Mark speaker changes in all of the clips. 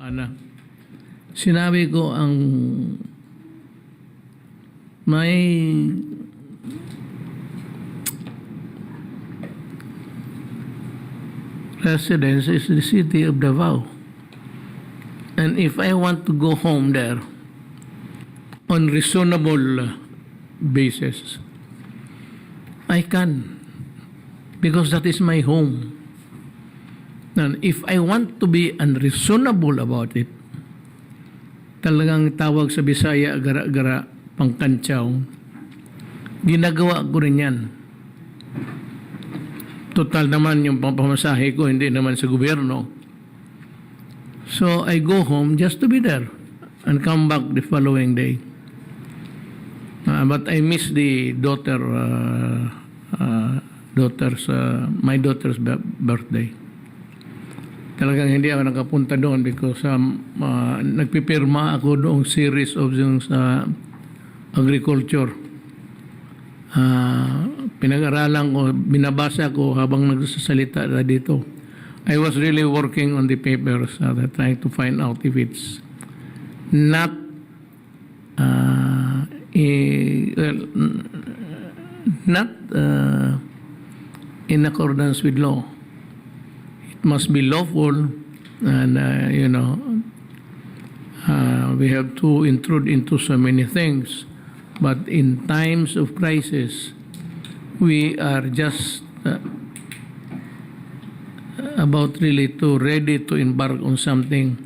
Speaker 1: Ana, sinabi ko ang may residence is the city of Davao. And if I want to go home there on reasonable basis, I can, because that is my home. And if I want to be unreasonable about it, talagang tawag sa Bisaya, gara-gara, pangkantsaw, ginagawa ko rin yan. Total naman yung pamasahe ko, hindi naman sa gobyerno. So I go home just to be there and come back the following day. But I miss the my daughter's birthday. Talagang hindi ako nakapunta doon because nagpipirma ako doong series of yung sa agriculture. Pinag-aralan ko, binabasa ko habang nagsasalita na dito. I was really working on the papers, trying to find out if it's not in accordance with law. It must be lawful, and we have to intrude into so many things. But in times of crisis, we are just about really ready to embark on something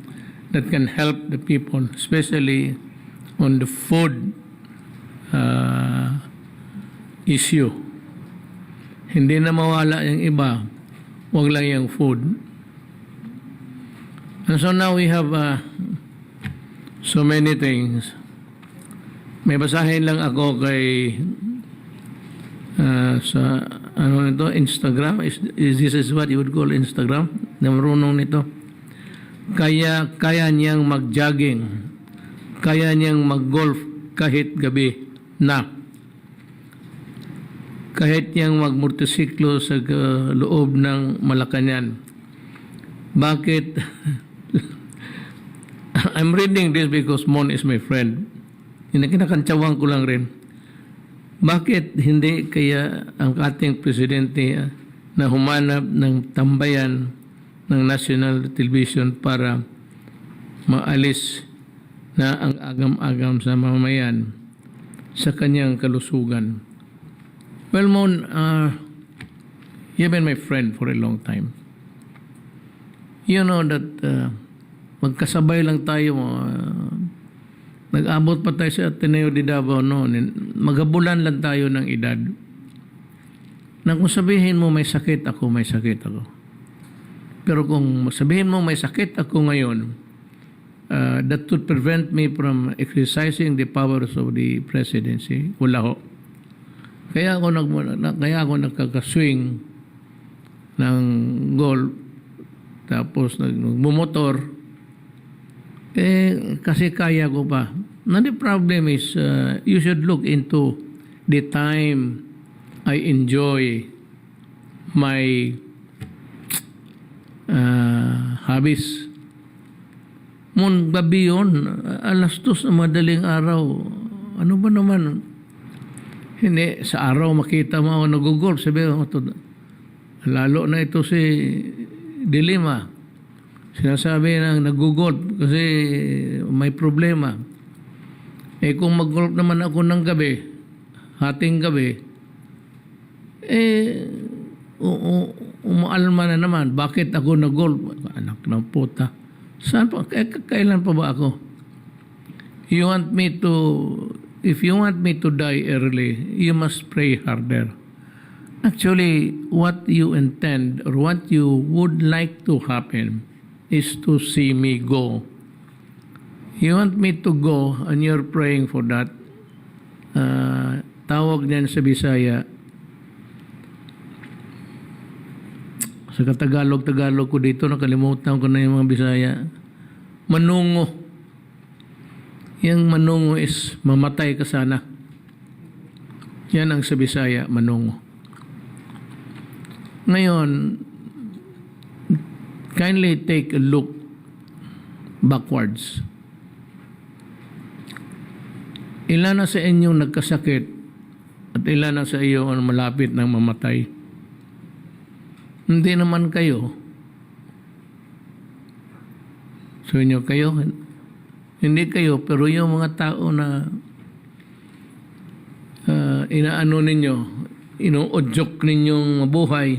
Speaker 1: that can help the people, especially on the food issue. Hindi na mawala yung iba, wag lang yung food. And so now we have so many things. May basahin lang ako kay sa Instagram. This is what you would call Instagram. Namarunong nito. Kaya niyang mag-jogging. Kaya niyang mag-golf kahit gabi na. Kahit niyang mag-motorsiklo sa loob ng Malacanang. Bakit? I'm reading this because Mon is my friend. Kinakantsawan ko lang rin. Bakit hindi kaya ang ating presidente na humanap ng tambayan ng national television para maalis na ang agam-agam sa mamamayan sa kanyang kalusugan? Well, Mon, you've been my friend for a long time. You know that magkasabay lang tayo. Nag-abot pa tayo sa Ateneo de Davao noon. Magabulan lang tayo ng edad. Na kung sabihin mo may sakit ako, may sakit ako. Pero kung sabihin mo may sakit ako ngayon, that would prevent me from exercising the powers of the presidency. Wala ho. Kaya ako nagkakaswing ng golf, tapos nagmumotor, kasi kaya ko pa. Now the problem is, you should look into the time I enjoy my hobbies. Mon gabi yun, alas 2 na madaling araw. Ano ba naman? Hindi, sa araw makita mo ako nag-golf. Sabi ko, lalo na ito si Dilima. Sinasabi na nag-golf kasi may problema. Kung mag-golf naman ako ng gabi, hating gabi, umaalma na naman. Bakit ako nag-golf? Anak ng puta. Saan pa? Kailan pa ba ako? If you want me to die early, you must pray harder. Actually, what you intend or what you would like to happen is to see me go. You want me to go and you're praying for that. Tawag niyan sa Bisaya. Sa Tagalog ko dito, nakalimutan ko na yung mga Bisaya. Manungo. Yung manungo is mamatay ka sana. Yan ang sa Bisaya, manungo. Ngayon, kindly take a look backwards. Ilan na sa inyo nagkasakit at ilan na sa iyo ang malapit ng mamatay? Hindi naman kayo. So inyo kayo, hindi kayo, pero yung mga tao na inaano ninyo, inuudyok ninyong mabuhay,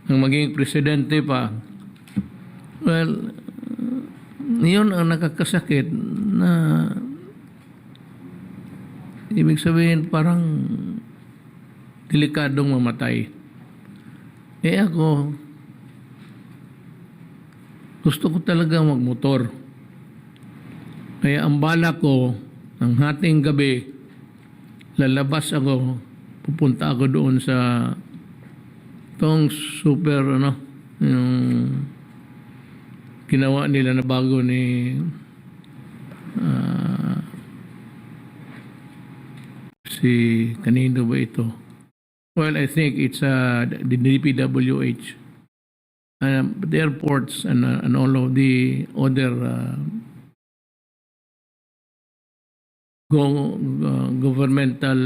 Speaker 1: ang maging presidente pa, well, yun ang nakakasakit na ibig sabihin parang delikadong mamatay. Eh ako, gusto ko talaga magmotor. Kaya ang bala ko, ang hating gabi, lalabas ako, pupunta ako doon sa tong super, yung ginawa nila na bago ni si kanino ba ito? Well, I think it's the DPWH, the airports and all of the other governmental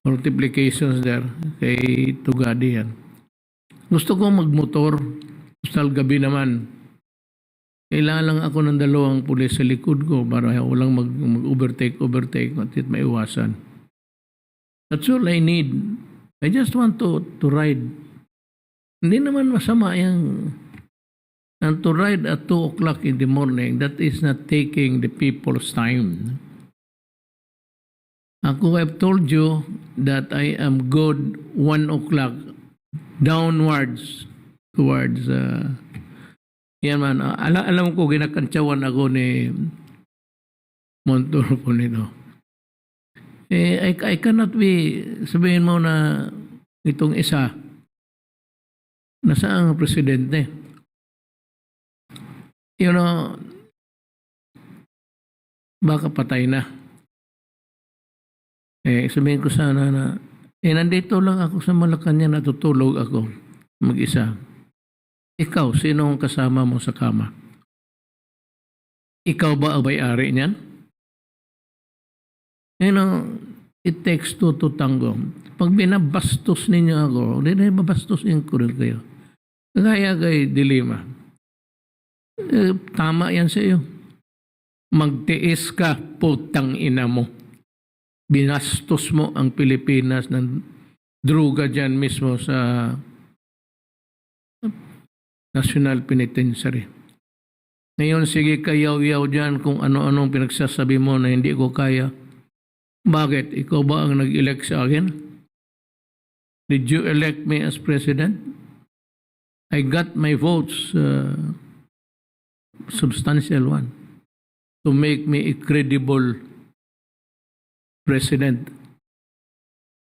Speaker 1: multiplications there kay Tugadi yan. Gusto ko magmotor, basta gabi naman. Kailangan lang ako ng 2 pulis sa likod ko para walang mag-overtake at maiwasan. That's all I need. I just want to ride. Hindi naman masama yung and to ride at 2 o'clock in the morning. That is not taking the people's time. Ako, I've told you that I am good 1 o'clock downwards towards yan man. Alam ko, ginakantsawan ako ni Montoro po nito. I cannot be, sabihin mo na itong isa, nasaan ang presidente? You know, baka patay na. Sabihin ko sana na, nandito lang ako sa Malacanang, natutulog ako mag-isa. Ikaw, sino ang kasama mo sa kama? Ikaw ba ang may-ari niyan? You know, it takes 2 to tango. Pag binabastos ninyo ako, hindi na babastosin ko rin kayo. Kaya kay Dilima. Tama yan sa iyo. Magtiis ka, putang ina mo. Binastos mo ang Pilipinas ng druga dyan mismo sa National Penitentiary. Ngayon, sige kayaw-yaw dyan kung ano-anong pinagsasabi mo na hindi ko kaya. Bakit? Ikaw ba ang nag-elect sa akin? Did you elect me as president? I got my votes, substantial one, to make me a credible president.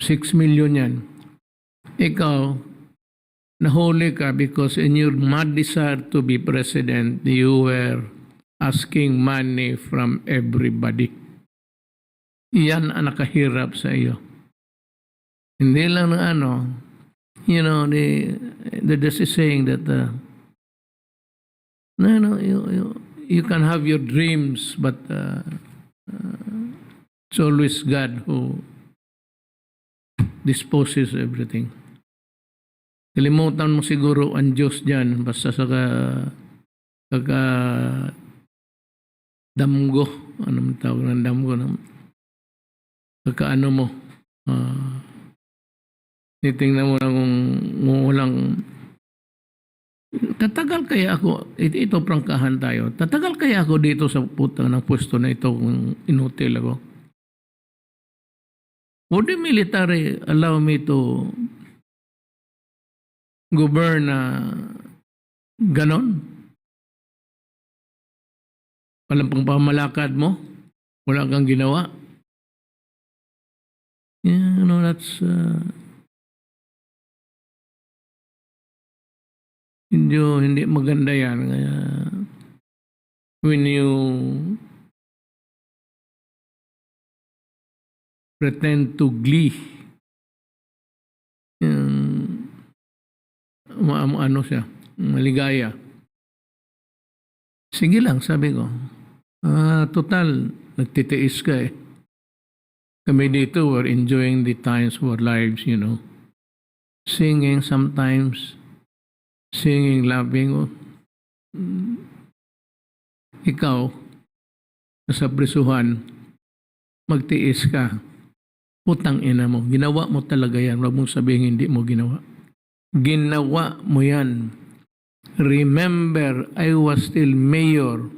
Speaker 1: 6 million yan. Ikaw, nahuli ka because in your mad desire to be president, you were asking money from everybody. Yan ang nakahirap sa iyo. Hindi lang na you know, there's a saying that you can have your dreams, but it's always God who disposes everything. Kalimutan mo siguro ang Diyos dyan basta sa damgo. Anong tawag ng damgo? Pagka mo, titingnan mo lang kung walang, tatagal kaya ako, ito prangkahan tayo, tatagal kaya ako dito sa putang ng pwesto na ito kung inutil ako? Would the military allow me to govern ganon? Walang pang pamalakad mo? Wala kang ginawa? Yeah, you know, that's hindi maganda yan. When you pretend to glee ano siya, maligaya. Sige lang, sabi ko. Total, nagtitiis ka eh. Kami dito, we're enjoying the times of our lives, you know. Singing sometimes, singing, laughing. Ikaw, sa prisuhan, magtiis ka. Putang ina mo. Ginawa mo talaga yan. Huwag mong sabihin hindi mo ginawa. Ginawa mo yan. Remember, I was still mayor.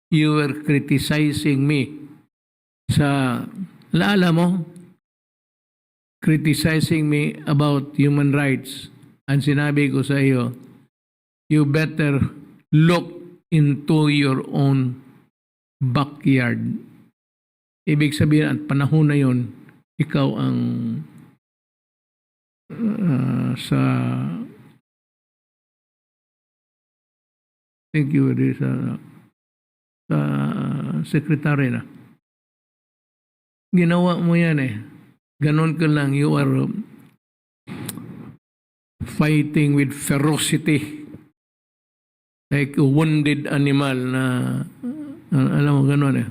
Speaker 1: You were criticizing me. Laala mo? Criticizing me about human rights. Ang sinabi ko sa iyo, you better look into your own backyard. Ibig sabihin, at panahon na yon, ikaw ang thank you, sa secretary na. Ginawa mo yan eh. Ganon ka lang, you are fighting with ferocity. Like a wounded animal na, alam mo, ganon eh.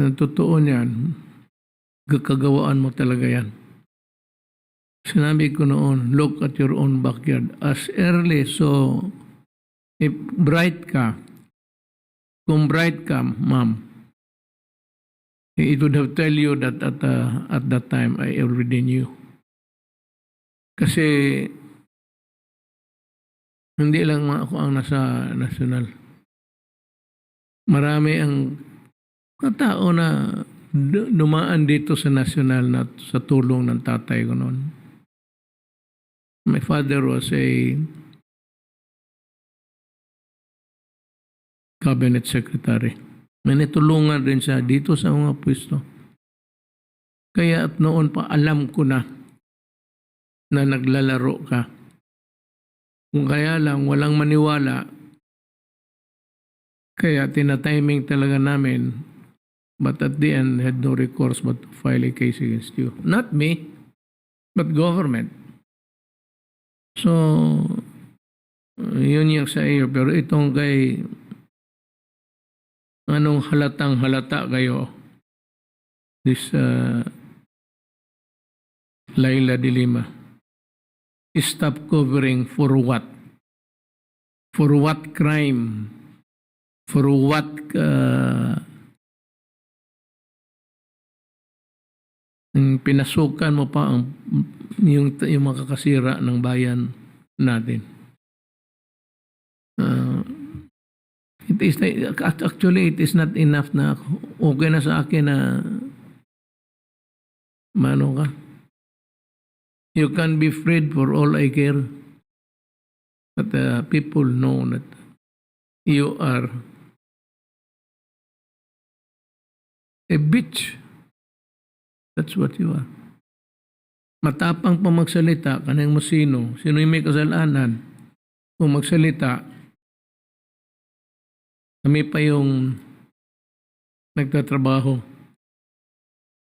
Speaker 1: Totoo niyan, kakagawaan mo talaga yan. Sinabi ko noon, look at your own backyard. As early, so, if bright ka, kung bright ka, ma'am, it would have tell you that at that time, I already knew. Kasi, hindi lang ako ang nasa national. Marami ang tao na dumaan dito sa national na sa tulong ng tatay ko noon. My father was a cabinet secretary. May natulungan rin siya dito sa mga pwesto. Kaya at noon pa alam ko na naglalaro ka. Kung kaya lang walang maniwala, kaya tinatiming talaga namin. But at the end, had no recourse but to file a case against you. Not me, but government. So, yun yung sa iyo. Pero itong kay, anong halatang halata kayo? This Laila de Lima. Stop covering for what? For what crime? For what pinasukan mo pa yung makakasira ng bayan natin. Actually, it is not enough na okay na sa akin na mano ka. You can be freed for all I care. But people know that you are a bitch. That's what you are. Matapang pa magsalita, kanang mo sino yung may kasalanan. Kung magsalita, kami pa yung nagtatrabaho.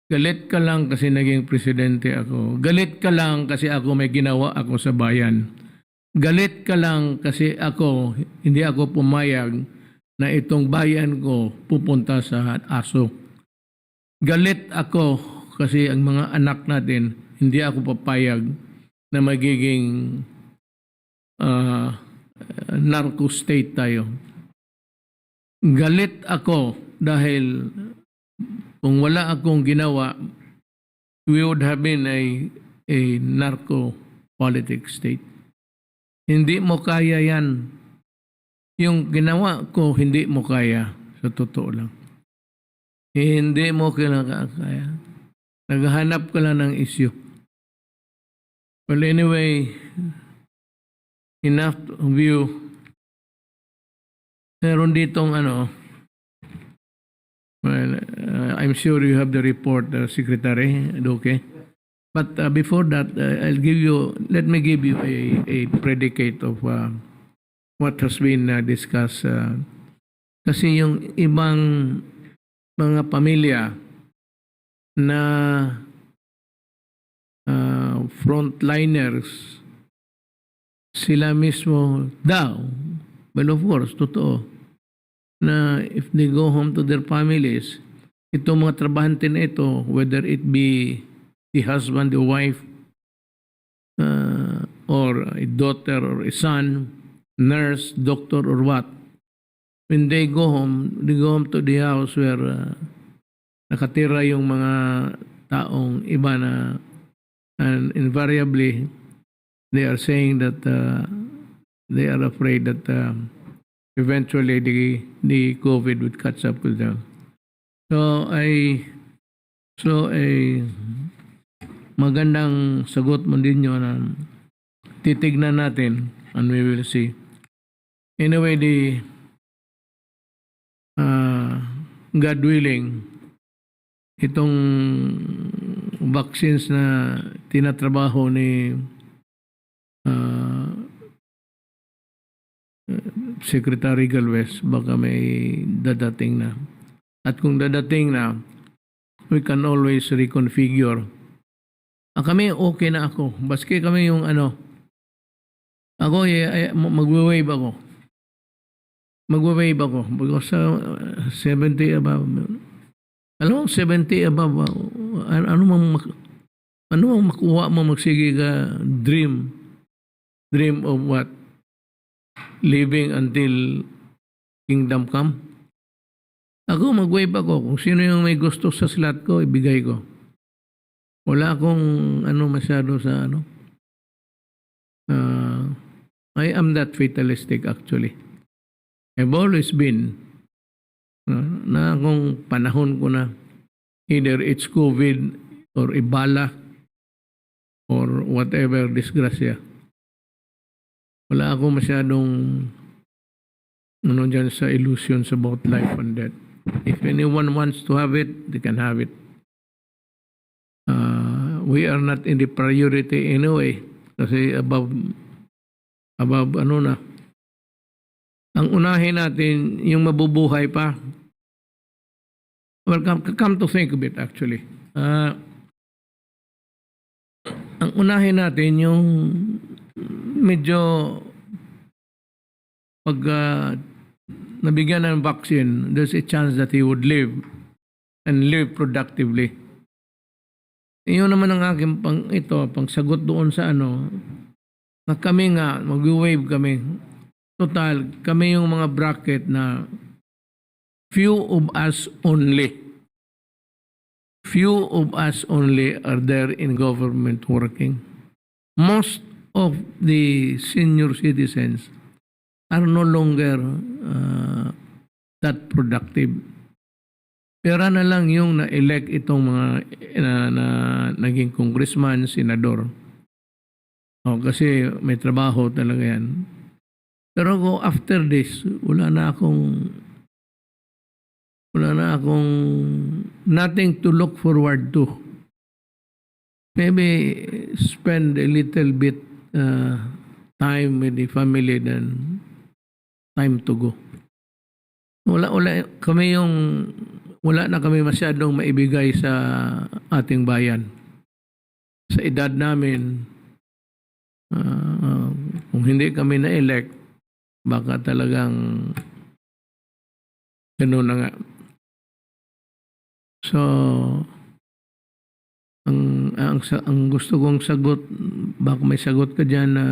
Speaker 1: Galit ka lang kasi naging presidente ako. Galit ka lang kasi ako may ginawa ako sa bayan. Galit ka lang kasi hindi ako pumayag na itong bayan ko pupunta sa aso. Galit ako kasi ang mga anak natin, hindi ako papayag na magiging narco state tayo. Galit ako dahil kung wala akong ginawa, we would have been a narco politic state. Hindi mo kaya yan. Yung ginawa ko, hindi mo kaya. Sa totoo lang. Hindi mo kaya. Naghahanap ka lang ng issue. Well, anyway, enough of you. Meron ditong well, I'm sure you have the report, Secretary Duque. But before that, let me give you a predicate of what has been discussed. Kasi yung ibang mga pamilya na frontliners, sila mismo daw, well of course, totoo, na if they go home to their families, itong mga trabahante na ito, whether it be the husband, the wife, or a daughter or a son, nurse, doctor, or what, when they go home to the house where nakatira yung mga taong iba na, and invariably, they are saying that they are afraid that eventually the COVID would catch up with them. So magandang sagot mo din yun na titignan natin and we will see. Anyway, God willing, itong vaccines na tinatrabaho ni Secretary Galvez, baka may dadating na. At kung dadating na, we can always reconfigure. Kami okay na ako. Baski kami yung ako magwe-wave ako. Magwe-wave ako. Because 70 above. Alam mo, 70 above. Ano mang makuha mo, magsige ka, dream of what? Living until kingdom come. Ako, mag-wave ako. Kung sino yung may gusto sa slot ko, ibigay ko. Wala akong masyado sa I am that fatalistic actually. I've always been na kung panahon ko na either it's COVID or Ebola or whatever disgrasya. Wala ako masyadong dyan sa illusions about life and death. If anyone wants to have it, they can have it. We are not in the priority anyway. Kasi above na. Ang unahin natin, yung mabubuhay pa. Well, come to think of it actually. Ang unahin natin yung medyo pag nabigyan ng vaccine, there's a chance that he would live and live productively. Iyon naman ang aking pang sagot doon sa na kami nga, mag-wave kami. Total, kami yung mga bracket na few of us only are there in government working. Most of the senior citizens are no longer that productive. Pera na lang yung na-elect itong mga na naging congressman, senador. Kasi may trabaho talaga yan. Pero kung after this, wala na akong nothing to look forward to. Maybe spend a little bit time with the family than time to go. Wala na kami masyadong maibigay sa ating bayan. Sa edad namin, kung hindi kami na-elect, baka talagang gano'n na nga. So, ang gusto kong sagot, baka may sagot ka dyan na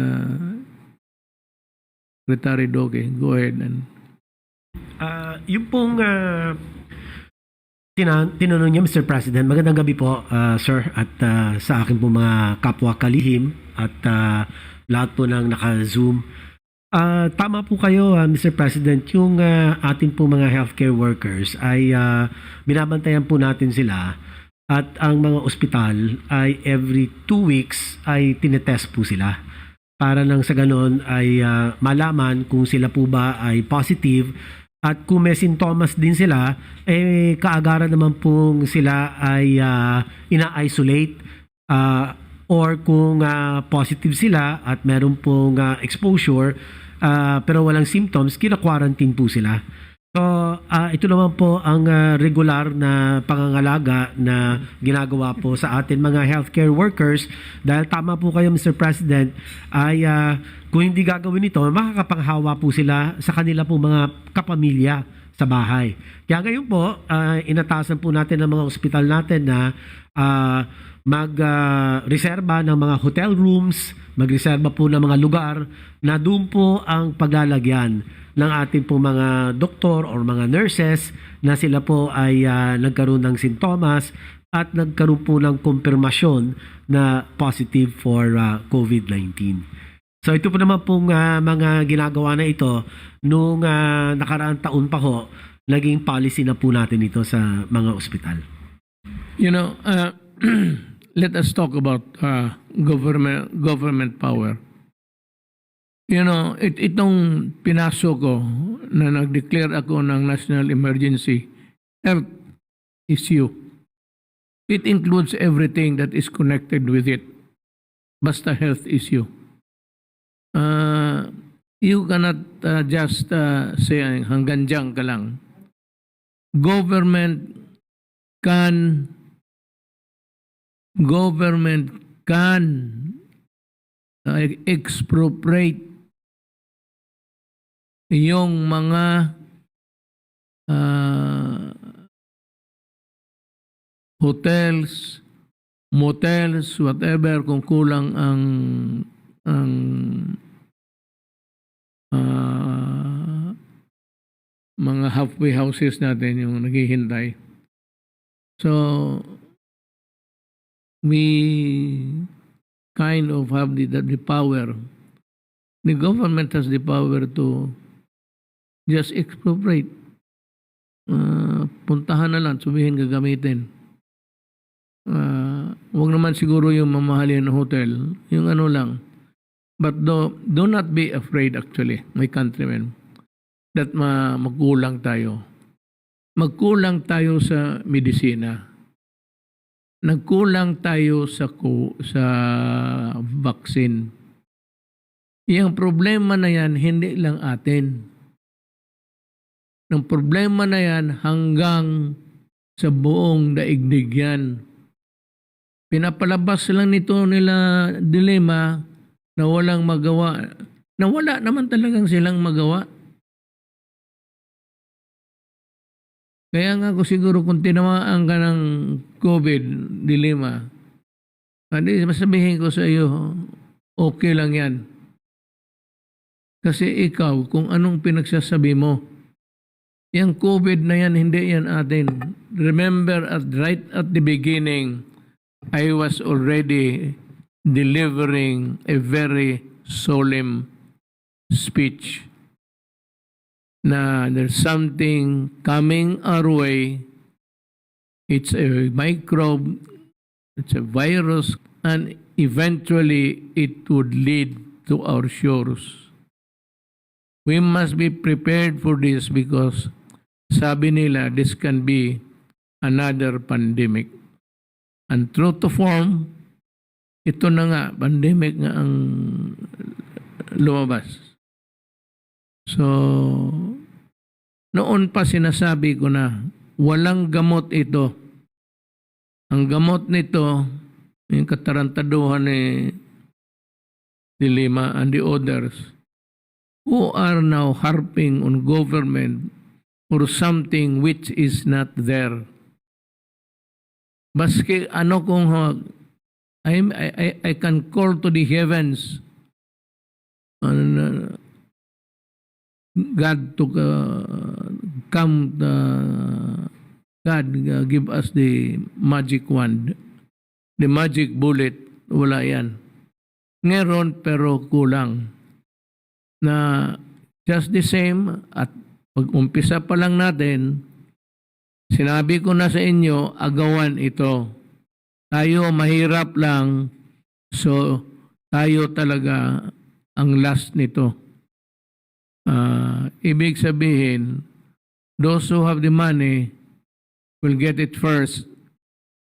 Speaker 1: Secretary Doke, go ahead.
Speaker 2: Yung pong tinanong niya, Mr. President, magandang gabi po, sir, at sa akin po mga kapwa kalihim at lahat po ng naka-Zoom. Tama po kayo, Mr. President, yung ating po mga healthcare workers ay binabantayan po natin sila at ang mga ospital ay every 2 weeks ay tinetest po sila para nang sa ganon ay malaman kung sila po ba ay positive. At kung may sintomas din sila, kaagaran naman pong sila ay ina-isolate or kung positive sila at meron pong exposure pero walang symptoms, kina-quarantine po sila. So, ito naman po ang regular na pangangalaga na ginagawa po sa atin mga healthcare workers. Dahil tama po kayo, Mr. President, ay kung hindi gagawin ito, makakapanghawa po sila sa kanila po mga kapamilya sa bahay. Kaya ngayon po, inatasan po natin ng mga ospital natin na mag-reserba ng mga hotel rooms, mag-reserba po ng mga lugar na doon po ang paglalagyan ng ating po mga doktor or mga nurses na sila po ay nagkaroon ng sintomas at nagkaroon po ng kumpirmasyon na positive for COVID-19. So ito po naman pong mga ginagawa na ito nung nakaraang taon pa ho, naging policy na po natin ito sa mga ospital.
Speaker 1: You know, let us talk about government power. You know, itong pinasok ko na nag-declare ako ng national emergency health issue. It includes everything that is connected with it. Basta health issue. You cannot just say hanggang dyan ka lang. Government can expropriate yung mga hotels, motels, whatever, kung kulang ang mga halfway houses natin yung naghihintay. So, we kind of have the power. The government has the power to just expropriate. Puntahan na lang, sabihin gagamitin. Huwag naman siguro yung mamahalin ng hotel, yung ano lang. But do not be afraid actually, my countrymen, that magkulang tayo. Magkulang tayo sa medisina. Nagkulang tayo sa vaccine. Yung problema na yan, hindi lang atin. Ng problema na yan hanggang sa buong daigdig yan. Pinapalabas lang nito nila dilema na walang magawa. Na wala naman talagang silang magawa. Kaya nga ko siguro kung tinamaan ka ng COVID dilema, hindi masabihin ko sa iyo, okay lang yan. Kasi ikaw, kung anong pinagsasabi mo, yung COVID na yan, hindi yan atin. Remember, right at the beginning, I was already delivering a very solemn speech na there's something coming our way. It's a microbe, it's a virus, and eventually it would lead to our shores. We must be prepared for this because sabi nila, this can be another pandemic. And true to form, ito na nga, pandemic nga ang lumabas. So, noon pa sinasabi ko na, walang gamot ito. Ang gamot nito, yung katarantaduhan ni Lima and the others, who are now harping on government for something which is not there. Baski ano kung I can call to the heavens and God to come, God give us the magic wand, the magic bullet. Wala yan. Ngayon pero kulang. Na just the same at pag-umpisa pa lang natin, sinabi ko na sa inyo, agawan ito. Tayo mahirap lang, so tayo talaga ang last nito. Ibig sabihin, those who have the money will get it first,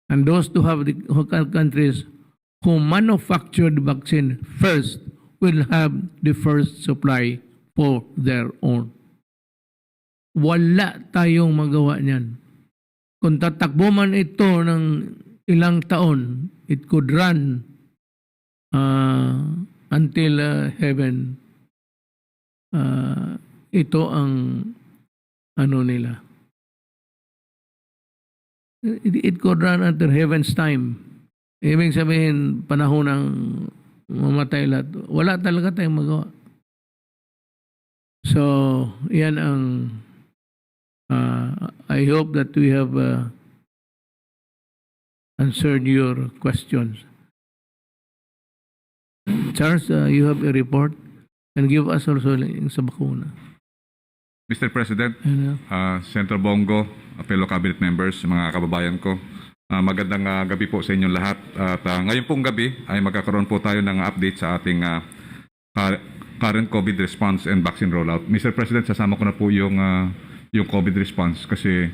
Speaker 1: and those who have the countries who manufacture the vaccine first will have the first supply for their own. wala tayong magawa niyan. Kung tatakbo man ito ng ilang taon, it could run until heaven. Ito ang ano nila. It could run until heaven's time. Ibig sabihin, panahon ng mamatay lahat. Wala talaga tayong magawa. So, yan ang I hope that we have answered your questions. Charles, you have a report and give us also yung sa bakuna.
Speaker 3: Mr. President,
Speaker 1: Ano?
Speaker 3: Senator Bongo, fellow cabinet members, mga kababayan ko, magandang gabi po sa inyong lahat. At ngayon pong gabi ay magkakaroon po tayo ng update sa ating current COVID response and vaccine rollout. Mr. President, sasama ko na po yung COVID response kasi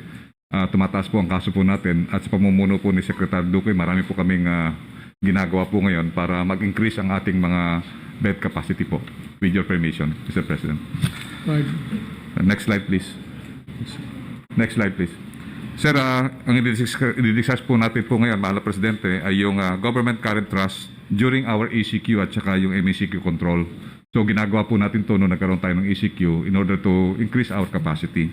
Speaker 3: tumataas po ang kaso po natin at sa pamumuno po ni Secretary Duque, marami po kaming ginagawa po ngayon para mag-increase ang ating mga bed capacity po. With your permission, Mr. President. Next slide, please. Next slide, please. Sir, ang i-discuss po natin po ngayon, mahal na Presidente, ay yung government current trust during our ECQ at saka yung MECQ control. So, ginagawa po natin to nung nagkaroon tayo ng ECQ in order to increase our capacity.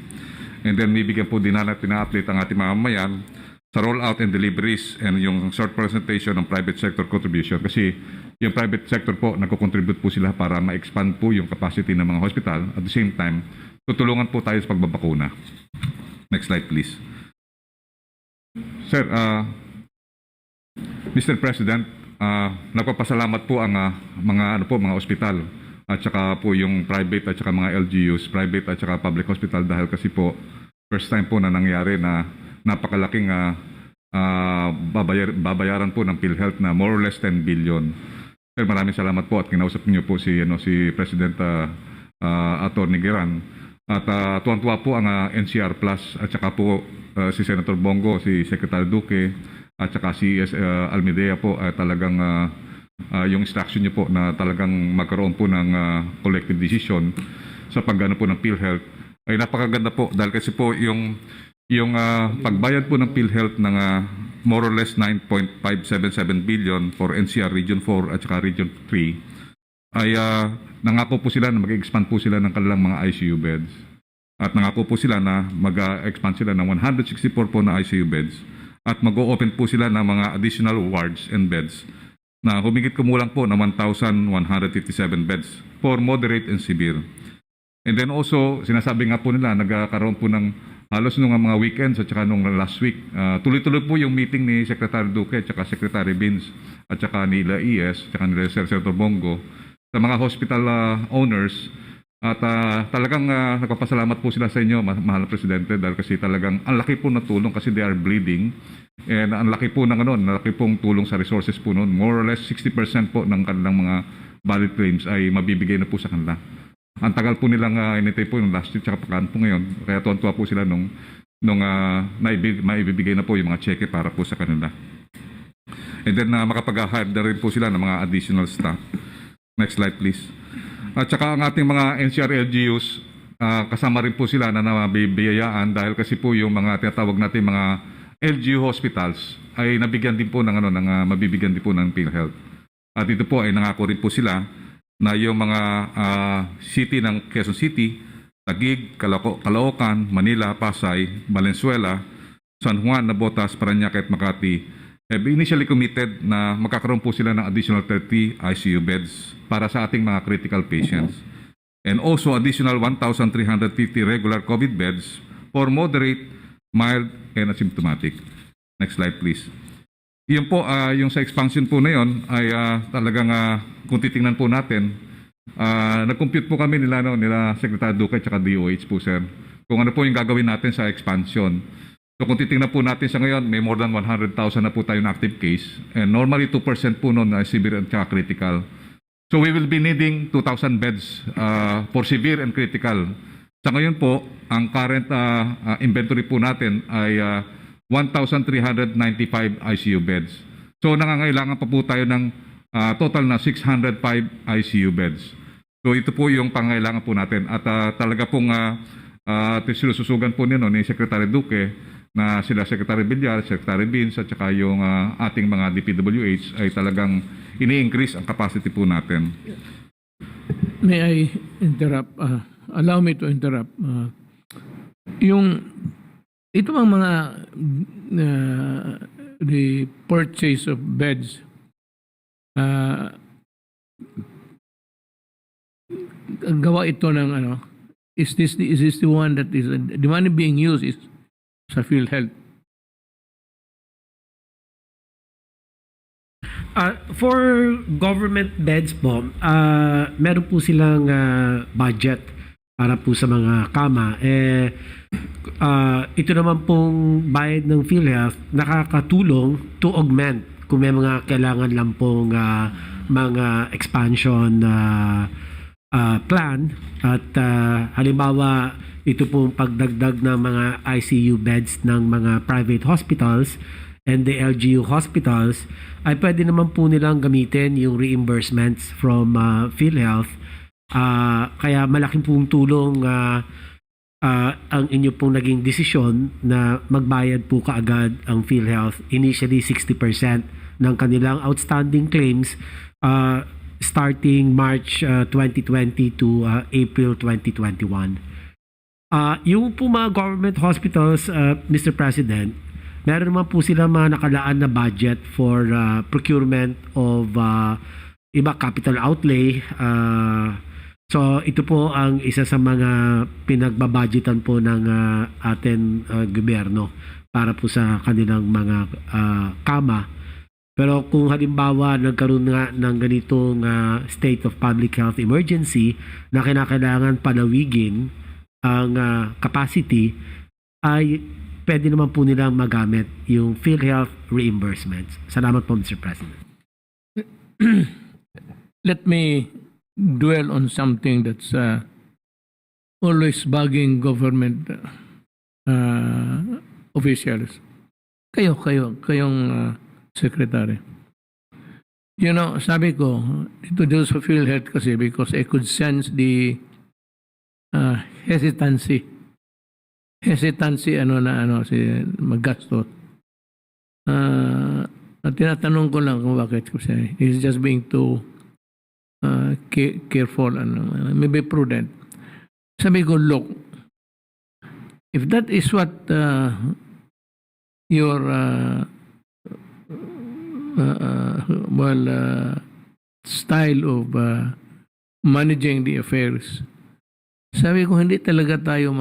Speaker 3: And then, bibigyan po din natin na-update ang ating mamamayan sa rollout and deliveries and yung short presentation ng private sector contribution. Kasi yung private sector po, nagko-contribute po sila para ma-expand po yung capacity ng mga hospital. At the same time, tutulungan po tayo sa pagbabakuna. Next slide, please. Sir, Mr. President, nagpapasalamat po ang mga ospital at saka po yung private at saka mga LGUs, private at saka public hospital dahil kasi po first time po na nangyari na napakalaking babayaran po ng PhilHealth na more or less 10 billion. Sir, maraming salamat po at kinausap niyo po si President Atty. Geran. At tuwan-tuwa po ang NCR Plus at saka po si Senator Bongo, si Secretary Duque at saka si Almidea po talagang yung instruction niyo po na talagang magkaroon po ng collective decision sa paggana po ng PhilHealth ay napakaganda po dahil kasi po yung pagbayad po ng PhilHealth ng more or less 9.577 billion for NCR Region 4 at saka Region 3 ay nangako po sila na mag-expand po sila ng kanilang mga ICU beds. At nangako po sila na mag-expand sila ng 164 po na ICU beds at mag-o-open po sila ng mga additional wards and beds na humigit kumulang po na 1,157 beds for moderate and severe. And then also, sinasabi nga po nila, nagkaroon po ng halos nung mga weekends at saka nung last week, tuloy-tuloy po yung meeting ni Secretary Duque at saka Secretary Vince at saka nila ES at saka nila Senator Bongo sa mga hospital owners at talagang nagpapasalamat po sila sa inyo, mahal na Presidente, dahil kasi talagang ang laki po na tulong kasi they are bleeding and ang laki po ng laki pong tulong sa resources po noon. More or less 60% po ng kanilang mga valid claims ay mabibigay na po sa kanila. Ang tagal po nilang inintay po yung last week tsaka pakaan po ngayon. Kaya tuwan-tuwa po sila nung maibibigay na po yung mga cheque para po sa kanila. And then makapag-hire na rin po sila ng mga additional staff. Next slide, please. At saka ang ating mga NCR LGUs, kasama rin po sila na nabibiyayaan dahil kasi po yung mga tinatawag natin mga LGU hospitals ay nabigyan din po ng mabibigyan din po ng PhilHealth. At ito po ay nangako rin po sila na yung mga city ng Quezon City, Taguig, Caloocan, Manila, Pasay, Valenzuela, San Juan, Navotas, Parañaque at Makati have initially committed na magkakaroon po sila ng additional 30 ICU beds para sa ating mga critical patients. And also additional 1,350 regular COVID beds for moderate, mild, and asymptomatic. Next slide, please. Yun po, yung sa expansion po na yun ay talagang kung titingnan po natin, nag-compute po kami nila Secretary Duque at DOH po, sir, kung ano po yung gagawin natin sa expansion. So kung titingnan po natin sa ngayon, may more than 100,000 na po tayo na active case. And normally 2% po nun na severe at critical. So we will be needing 2,000 beds for severe and critical. Sa ngayon po, ang current inventory po natin ay 1,395 ICU beds. So nangangailangan pa po tayo ng total na 605 ICU beds. So ito po yung pangailangan po natin. At talaga pong At sinususugan po ni Secretary Duque na sila Secretary Villar, Secretary Vince at saka yung ating mga DPWH ay talagang ini-increase ang capacity po natin.
Speaker 1: May I interrupt? Allow me to interrupt. Ito ang mga the purchase of beds, gawa ito ng is this the one that is the money being used is sa PhilHealth?
Speaker 2: For government beds po, meron po silang budget para po sa mga kama. Ito naman pong bayad ng PhilHealth nakakatulong to augment kung may mga kailangan lang pong mga expansion plan at halimbawa ito pong pagdagdag ng mga ICU beds ng mga private hospitals and the LGU hospitals ay pwede naman po nilang gamitin yung reimbursements from PhilHealth. Kaya malaking pong tulong ang inyo pong naging desisyon na magbayad po kaagad ang PhilHealth, initially 60% ng kanilang outstanding claims starting March 2020 to April 2021. Yung po mga government hospitals, Mr. President, meron naman po sila mga nakalaan na budget for procurement of iba capital outlay. So ito po ang isa sa mga pinagbabudgetan po ng ating gobyerno para po sa kanilang mga kama. Pero kung halimbawa nagkaroon nga ng ganitong state of public health emergency na kinakailangan palawigin ang capacity, ay pwede naman po nilang magamit yung PhilHealth reimbursements. Salamat po, Mr. President.
Speaker 1: Let me dwell on something that's always bugging government officials. Kayong secretary. You know, sabi ko, ito doon sa PhilHealth kasi because I could sense the hesitancy si maggastos. At tinatanong ko lang kung bakit kasi he's just being too careful and maybe prudent. Sabi ko, look, if that is what your style of managing the affairs, sabi ko hindi talaga tayo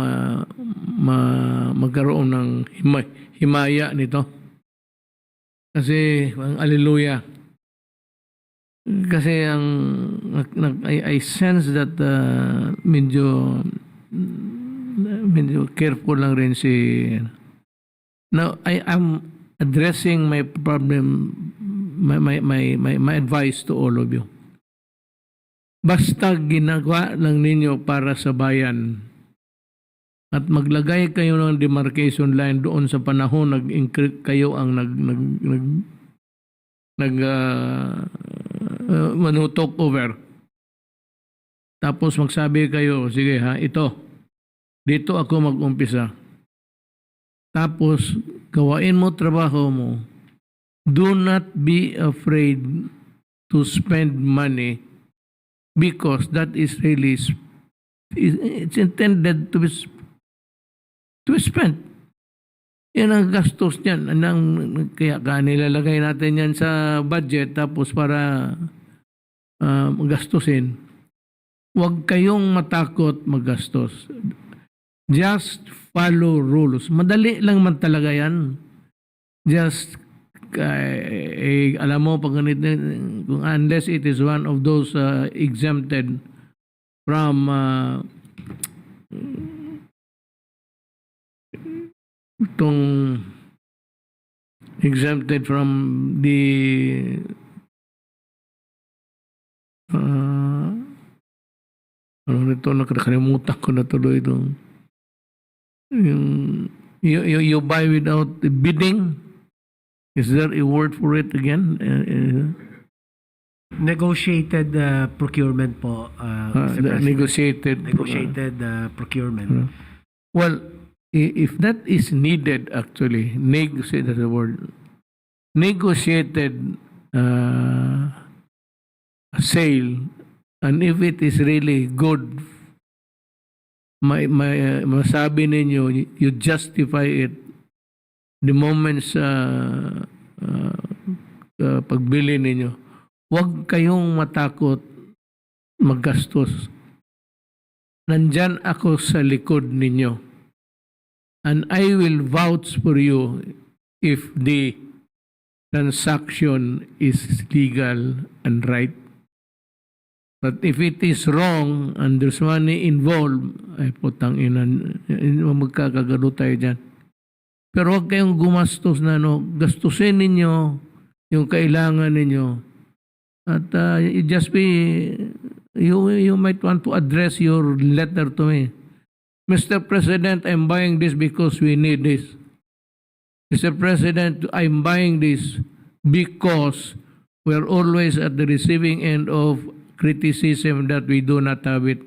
Speaker 1: magkaroon ng himaya nito. Kasi ang aleluya. Kasi I sense that medyo careful lang rin si. Now I am addressing my problem, my advice to all of you. Basta ginagawa lang ninyo para sa bayan at maglagay kayo ng demarcation line doon sa panahon kayo ang manutok over. Tapos magsabi kayo, sige ha, dito ako mag-umpisa. Tapos gawain mo trabaho mo. Do not be afraid to spend money because that is really it's intended to be spent. Yan ang gastos niyan. Kaya nilalagay natin yan sa budget tapos para gastusin. Huwag kayong matakot maggastos. Just follow rules. Madali lang man talaga yan. Just alam mo pag ganito, unless it is one of those exempted from exempted from the ano nito, nakalimutan ko na tuloy itong you buy without bidding. Is there a word for it again?
Speaker 2: Negotiated procurement po, Mr. President.
Speaker 1: Negotiated
Speaker 2: Negotiated procurement.
Speaker 1: Well, if that is needed, actually, negotiate that's the word, negotiated sale, and if it is really good, masabi ninyo, you justify it the moment sa pagbili ninyo. Huwag kayong matakot maggastos. Nandyan ako sa likod ninyo. And I will vouch for you if the transaction is legal and right. But if it is wrong and there's money involved, ay putang ina, magkakagano tayo dyan. Pero huwag kayong gumastos na gastusin ninyo yung kailangan ninyo. At you might want to address your letter to me. Mr. President, I'm buying this because we need this. Mr. President, I'm buying this because we're always at the receiving end of criticism that we do not have it.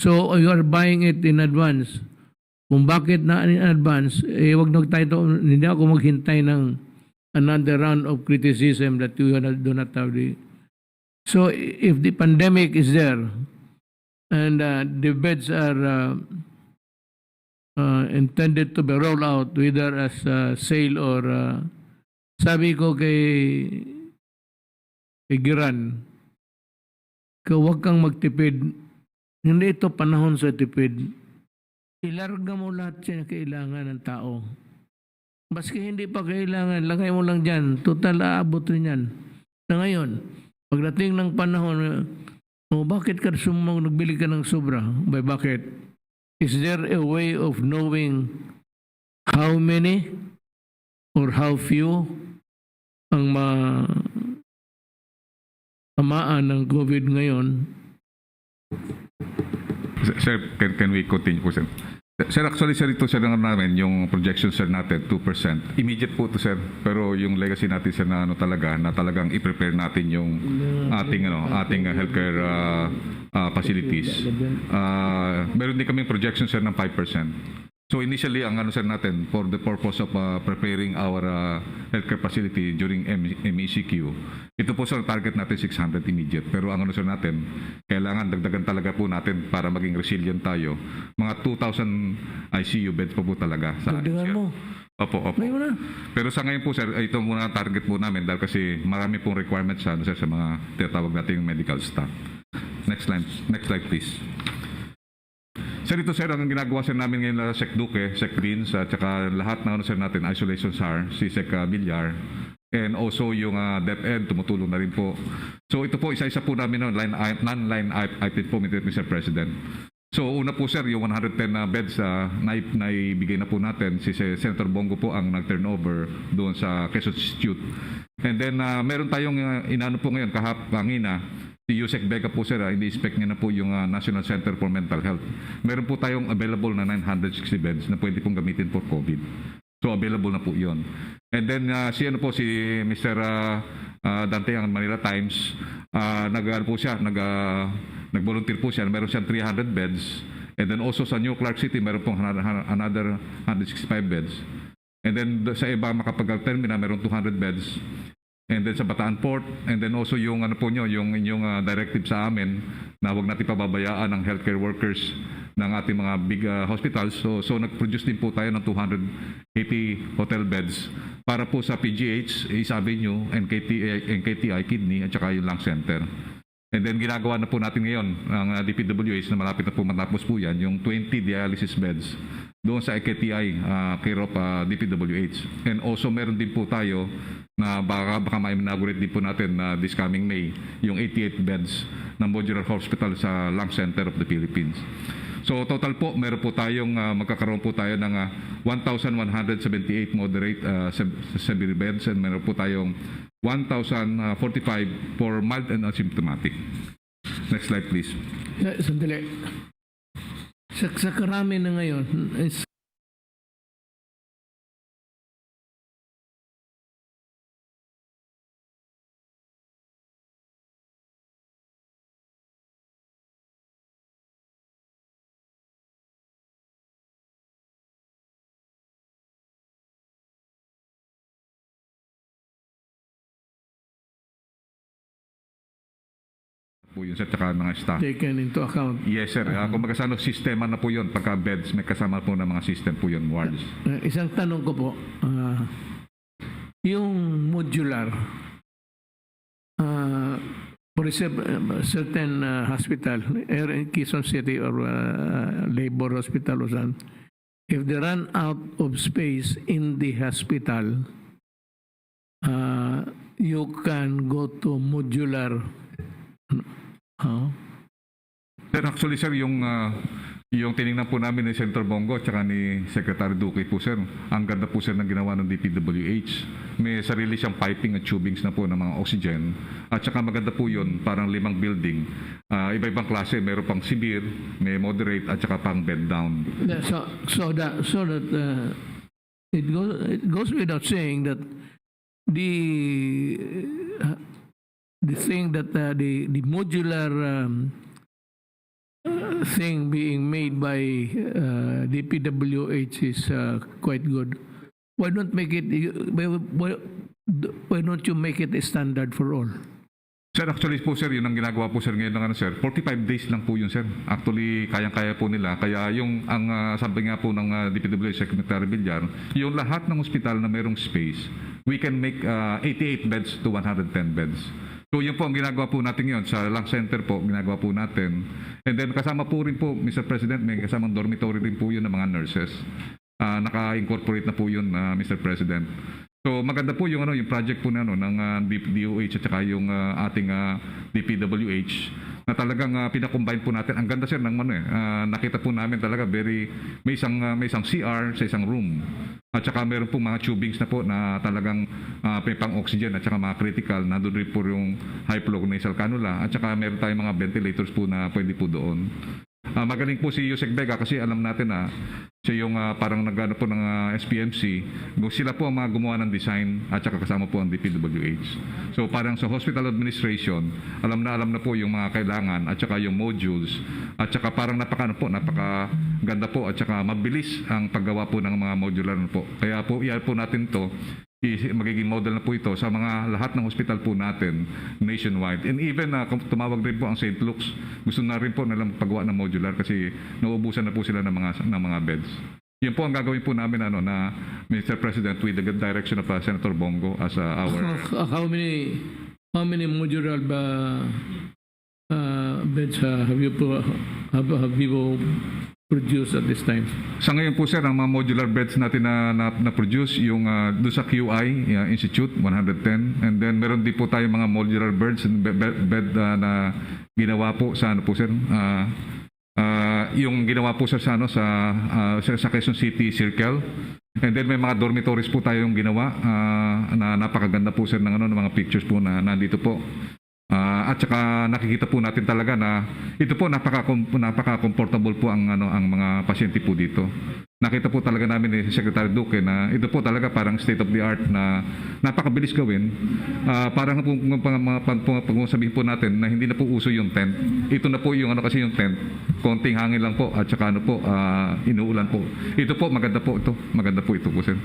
Speaker 1: So you are buying it in advance. Kung bakit na in advance, wag na tayo, hindi ako maghintay ng another round of criticism that you do not have the. So if the pandemic is there and the beds are intended to be rolled out whether as sale or sabi ko kay Giran, huwag kang magtipid. Hindi ito panahon sa tipid. Ilarga mo lahat siya na kailangan ng tao. Baski hindi pa kailangan, lagay mo lang dyan. Total, aabot rin yan. Na ngayon, pagdating ng panahon, bakit ka nagbili ka ng sobra? Bakit? Is there a way of knowing how many or how few ang tamaan ng COVID ngayon?
Speaker 3: Sir, can we continue po, sir? Sir, actually, sir, ito sir namin, yung projection sir natin, 2%. Immediate po ito, sir. Pero yung legacy natin, sir, na talagang i-prepare natin yung ating healthcare facilities. Meron din kami projection, sir, ng 5%. So initially, ang sir natin, for the purpose of preparing our healthcare facility during MECQ, ito po sir, target natin 600 immediate. Pero ang sir natin, kailangan dagdagan talaga po natin para maging resilient tayo. Mga 2,000 ICU beds po talaga.
Speaker 1: Dagdagan mo.
Speaker 3: Opo. Pero sa ngayon po sir, ito muna ang target po namin dahil kasi marami pong requirements sa mga tinatawag natin yung medical staff. Next slide please. Sir, ito sir, ang ginagawa sir namin ngayon sa Sec Duque, Sec Beans, at saka lahat na sir natin, isolation SAR, si Sec Villar, and also yung DepEd, tumutulong na rin po. So ito po, isa-isa po namin, non-line item po, Mr. President. So una po sir, yung 110 beds na ibigay na po natin, si Senator Bongo po ang nag-turnover doon sa Quezon Institute. And then meron tayong inano po ngayon, kahapangina, si Yusek Vega po sir, ini-inspect niya na po yung National Center for Mental Health. Meron po tayong available na 960 beds na pwede pong gamitin for COVID. So available na po yun. And then si Mr. Dante ang Manila Times, nag-volunteer po siya. Meron siyang 300 beds. And then also sa New Clark City, meron pong another 165 beds. And then sa iba Makapagal Terminal, meron 200 beds. And then sa Bataan Port, and then also yung yung inyong directive sa amin na huwag natin pababayaan ang healthcare workers ng ating mga big hospitals. So nag-produce din po tayo ng 280 hotel beds para po sa PGH, East Avenue, NKTI Kidney at saka yung Lung Center. And then ginagawa na po natin ngayon ang DPWH na malapit na po matapos po yan, yung 20 dialysis beds doon sa KTI, care of DPWH. And also meron din po tayo na baka ma-inaugurate din po natin this coming May, yung 88 beds ng modular hospital sa Lung Center of the Philippines. So total po, meron po tayong magkakaroon po tayo ng 1,178 moderate severe beds and meron po tayong 1,045 for mild and asymptomatic. Next slide please.
Speaker 1: Sandali. Sa karami na ngayon,
Speaker 3: po yun, sir, tsaka mga staff.
Speaker 1: taken into account.
Speaker 3: Yes, sir. Kung sistema na po yun, pagka beds, may kasama po ng mga system po yun, wards.
Speaker 1: Isang tanong ko po, yung modular, for a certain hospital, in Quezon City or labor hospital or something, if they run out of space in the hospital, you can go to modular.
Speaker 3: Sir, actually, sir, yung tinignan po namin ni Senator Bongo at saka ni Secretary Duque po, sir, ang ganda po, sir, ng ginawa ng DPWH. May sarili siyang piping at tubings na po ng mga oxygen. At saka maganda po yun, parang 5 building. Iba-ibang klase, meron pang severe, may moderate, at saka pang bed down.
Speaker 1: So that it goes without saying that the thing that the modular thing being made by DPWH is quite good. Why don't you make it a standard for all?
Speaker 3: Sir, actually po, sir, yun ang ginagawa po, sir, ngayon ng sir. 45 days lang po yun, sir. Actually, kayang-kaya po nila. Kaya sabi nga po ng DPWH Secretary Villar, yung lahat ng ospital na mayroong space, we can make 88 beds to 110 beds. So yun po ang ginagawa po natin ngayon. Sa lung center po, ginagawa po natin. And then kasama po rin po, Mr. President, may kasamang dormitory rin po yun ng mga nurses. Naka-incorporate na po yun, Mr. President. So maganda po yung yung project po ng DOH at saka yung ating DPWH na talagang pinakombine po natin. Ang ganda, sir, ng nakita po namin talaga may isang CR sa isang room. At saka meron po mga tubings na po na talagang may pang-oxygen at saka mga critical. Nandun rin po yung high flow nasal cannula. At saka meron tayong mga ventilators po na pwede po doon. Magaling po si Yusek Vega kasi alam natin na siya yung parang nagano po ng SPMC. Sila po ang mga gumawa ng design at saka kasama po ang DPWH. So parang sa hospital administration, alam na po yung mga kailangan at saka yung modules at saka parang napakaganda po at saka mabilis ang paggawa po ng mga modular po. Kaya po iyan po natin to magiging model na po ito sa mga lahat ng hospital po natin nationwide. And even tumawag rin po ang St. Luke's, gusto na rin po nilang paggawa ng modular kasi nauubusan na po sila ng mga beds. Yan po ang gagawin po namin na Mr. President with the direction of Senator Bongo as our...
Speaker 1: How many modular beds have you produced at this time?
Speaker 3: Sa ngayon po, sir, ang mga modular beds natin na produce yung doon sa QI Institute 110, and then meron din po tayo mga modular bed na ginawa po sa sir, yung ginawa po sa Quezon City Circle, and then may mga dormitories po tayong ginawa na napakaganda po, sir, ng mga pictures po na nandito po. At saka nakikita po natin talaga na ito po napaka-comfortable po ang mga pasyente po dito. Nakita po talaga namin ni Secretary Duque na ito po talaga parang state of the art na napakabilis gawin. Parang pag sabihin po natin na hindi na po uso yung tent. Ito na po yung kasi yung tent. Konting hangin lang po at saka inuulan po. Ito po maganda po ito po, sir.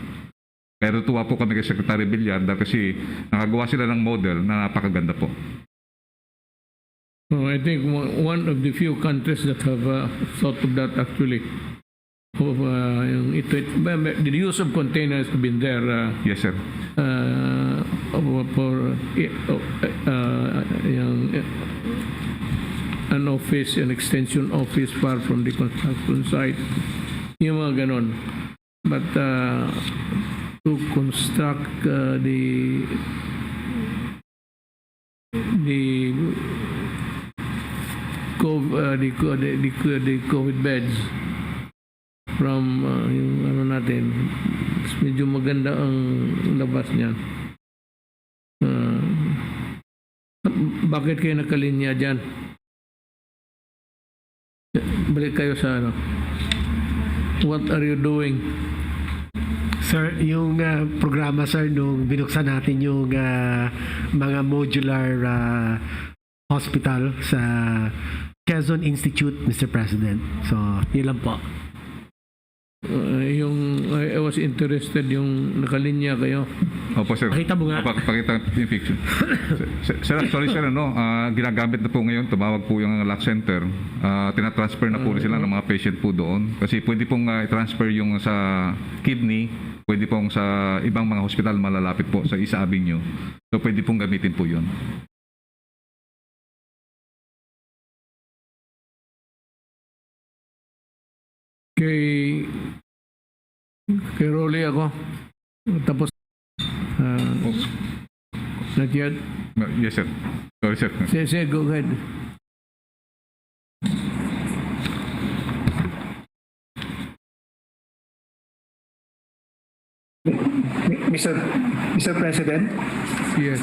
Speaker 3: Pero tuwa po kami kay Secretary Villar kasi nakagawa sila ng model na napakaganda po.
Speaker 1: I think one of the few countries that have thought of that actually. The use of containers has been there.
Speaker 3: Yes, sir.
Speaker 1: For an office, an extension office far from the construction site. Yung mga ganon. But to construct the COVID beds from yung natin, medyo maganda ang labas niyan. Bakit kayo nakalinya dyan? Balik kayo sa what are you doing?
Speaker 2: Sir, yung programa, sir, nung binuksan natin yung mga modular hospital sa Quezon Institute, Mr. President. So, yun lang po.
Speaker 1: I was interested yung nakalinya kayo.
Speaker 3: Opo, sir.
Speaker 2: Pakita mo nga.
Speaker 3: Pakita yung picture. Sir, actually, sir, ginagamit na po ngayon, tumawag po yung lock center. Tinatransfer na po sila ng mga patient po doon. Kasi pwede pong i-transfer yung sa kidney, pwede pong sa ibang mga hospital malalapit po sa Isa Avenue. So, pwede pong gamitin po yun.
Speaker 1: Kay Rolly ako. Tapos, not yet.
Speaker 3: Yes, sir. Sorry, sir.
Speaker 1: Say, go ahead.
Speaker 4: Mr. President,
Speaker 1: Yes.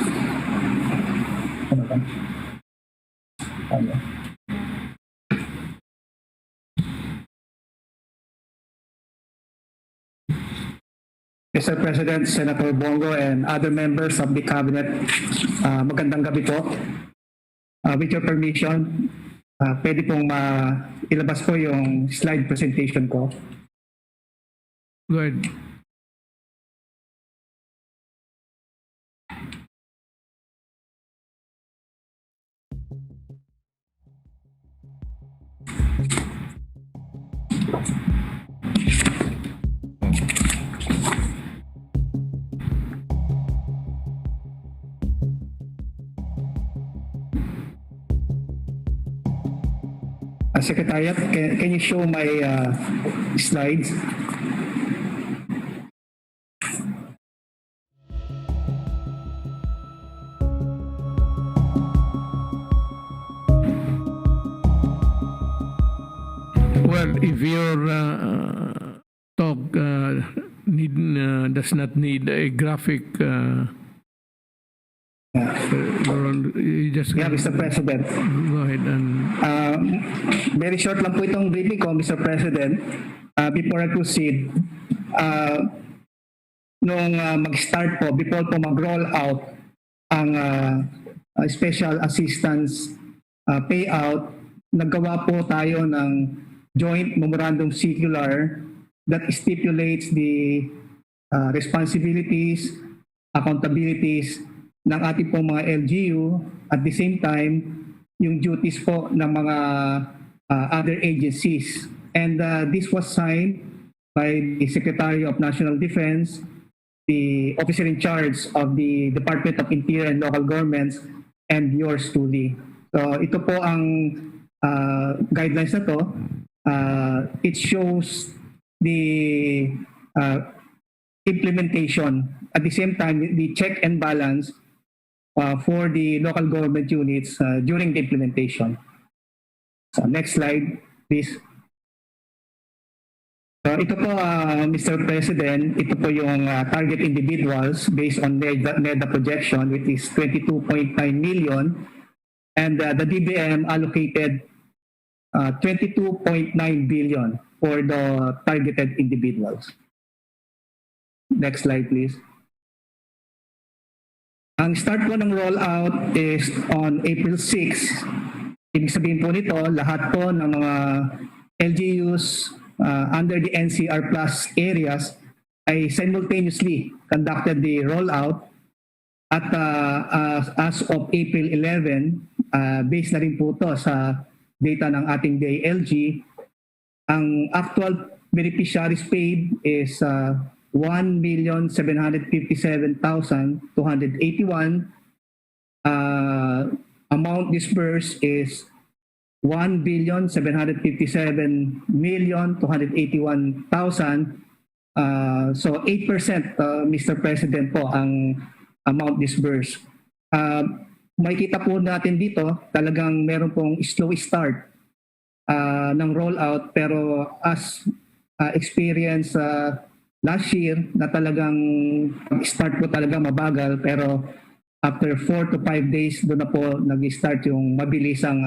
Speaker 4: Mr. President, Senator Bongo, and other members of the cabinet, magandang gabi po. With your permission, pwede pong ilabas po yung slide presentation ko.
Speaker 1: Go ahead.
Speaker 4: Secretariat, can you show my slides?
Speaker 1: Well, if your talk does not need a graphic, you just
Speaker 4: Yeah, Mr. President.
Speaker 1: go ahead and
Speaker 4: Very short lang po itong briefing ko, Mr. President. Before I proceed, nung mag-start po, before po mag-roll out ang special assistance payout, naggawa po tayo ng joint memorandum circular that stipulates the responsibilities, accountabilities ng ating pong mga LGU, at the same time, yung duties po ng mga other agencies. And this was signed by the Secretary of National Defense, the officer in charge of the Department of Interior and Local Governments, and yours truly. So ito po ang guidelines na to. It shows the implementation. At the same time, the check and balance for the local government units during the implementation. So next slide, please. So ito po, Mr. President, ito po yung target individuals based on NEDA projection, which is 22.9 million. And the DBM allocated 22.9 billion for the targeted individuals. Next slide, please. Ang start po ng rollout is on April 6. Ibig sabihin po nito, lahat po ng mga LGUs under the NCR Plus areas ay simultaneously conducted the rollout at as of April 11, based na rin po ito sa data ng ating DILG, ang actual beneficiaries paid is 1,757,281. Amount disbursed is 1,757,281,000. So 8%, Mr. President po, ang amount disbursed. Makikita po natin dito, talagang meron pong slow start ng rollout, pero as experience last year na talagang start po talaga mabagal, pero after 4 to 5 days doon na po nag-start yung mabilis ang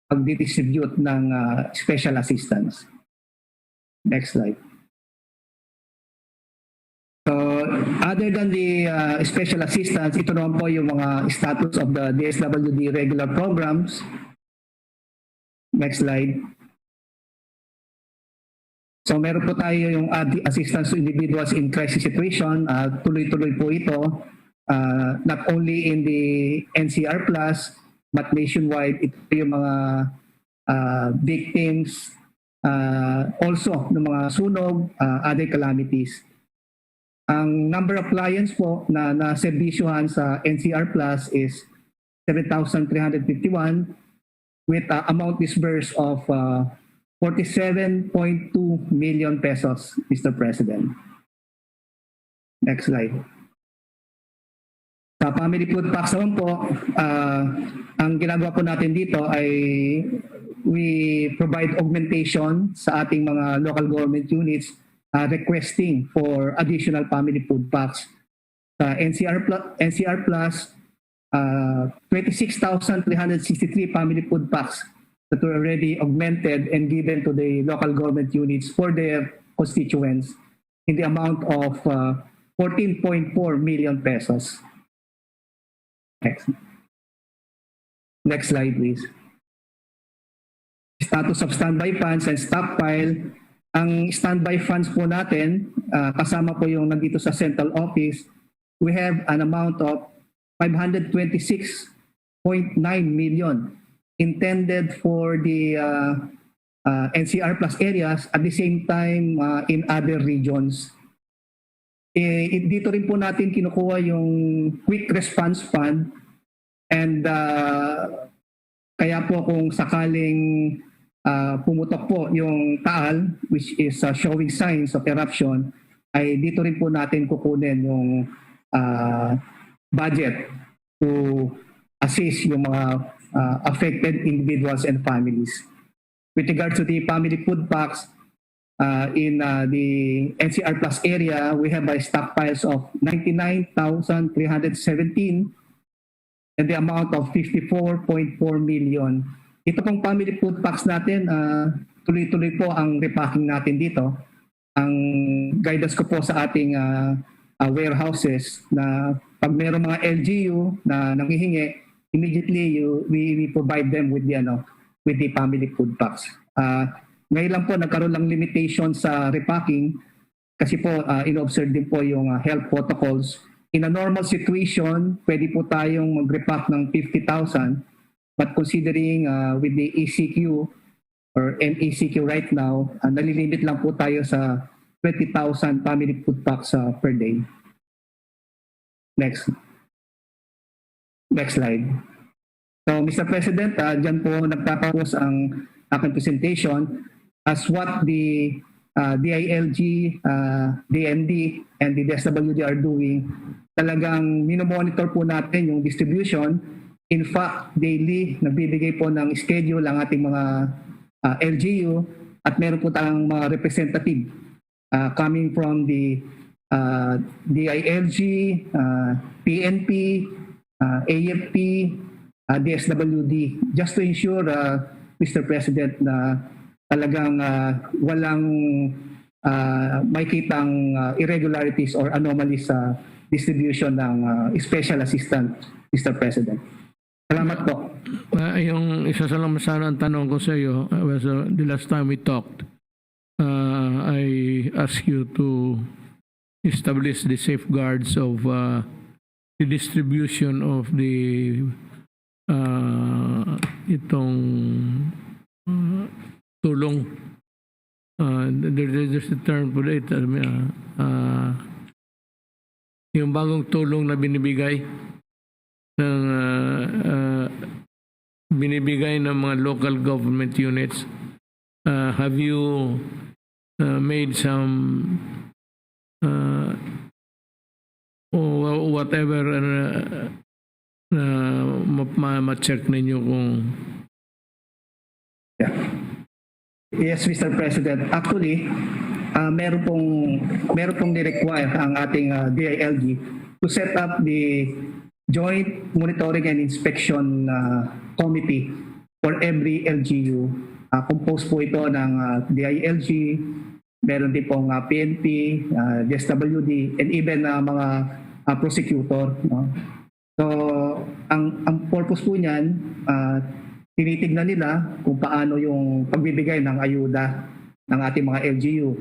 Speaker 4: pag-distribute ng special assistance. Next slide. So other than the special assistance, ito naman po yung mga status of the DSWD regular programs. Next slide. So meron po tayo yung assistance to individuals in crisis situation. Tuloy-tuloy po ito, not only in the NCR Plus, but nationwide. Ito yung mga victims, also ng mga sunog, other calamities. Ang number of clients po na naservisyohan sa NCR Plus is 7,351 with amount disbursed of 47.2 million pesos, Mr. President. Next slide. Sa family food packs naman po, ang ginagawa po natin dito ay we provide augmentation sa ating mga local government units requesting for additional family food packs. Sa NCR Plus 26,363 family food packs that were already augmented and given to the local government units for their constituents in the amount of 14.4 million pesos. Next slide, please. Status of standby funds and stockpile. Ang standby funds po natin, kasama po yung nandito sa central office, we have an amount of 526.9 million intended for the NCR Plus areas, at the same time in other regions. Dito rin po natin kinukuha yung quick response fund, and kaya po kung sakaling pumutok po yung taal, which is showing signs of eruption, ay dito rin po natin kukunin yung budget to assist yung mga affected individuals and families. With regard to the family food packs, in the NCR Plus area, we have stockpiles of 99,317 and the amount of 54.4 million. Ito pong family food packs natin, tuloy-tuloy po ang repacking natin dito. Ang guidance ko po sa ating warehouses na pag mayroong mga LGU na nanghihingi, immediately we provide them with the family food packs. Ngayon lang po nagkaroon lang limitation sa repacking kasi po in-observe din po yung health protocols. In a normal situation, pwede po tayong mag-repack ng 50,000, but considering with the ECQ or MECQ right now, nalilimit lang po tayo sa 20,000 family food packs per day. Next slide. So, Mr. President, dyan po nagtatapos ang aking presentation as what the DILG, DND, and the DSWD are doing. Talagang minomonitor po natin yung distribution. In fact, daily, nagbibigay po ng schedule ang ating mga LGU at meron po tayong mga representative coming from the DILG, PNP, AFP, DSWD, just to ensure, Mr. President, na talagang walang makitang irregularities or anomalies sa distribution ng special assistant, Mr. President. Salamat po.
Speaker 1: Yung isa sa lang sana ang tanong ko sa iyo, was the last time we talked, I asked you to establish the safeguards of the distribution of the itong tulong. There's a term for it. Yung bagong tulong na binibigay ng mga local government units. Have you made some whatever ma-check ninyo kung
Speaker 4: Yes, Mr. President. Actually, meron pong ni-require ang ating DILG to set up the Joint Monitoring and Inspection Committee for every LGU. Composed po ito ng DILG, meron din pong PNP, DSWD, and even mga prosecutor. No? So, ang purpose po niyan, tinitignan nila kung paano yung pagbibigay ng ayuda ng ating mga LGU.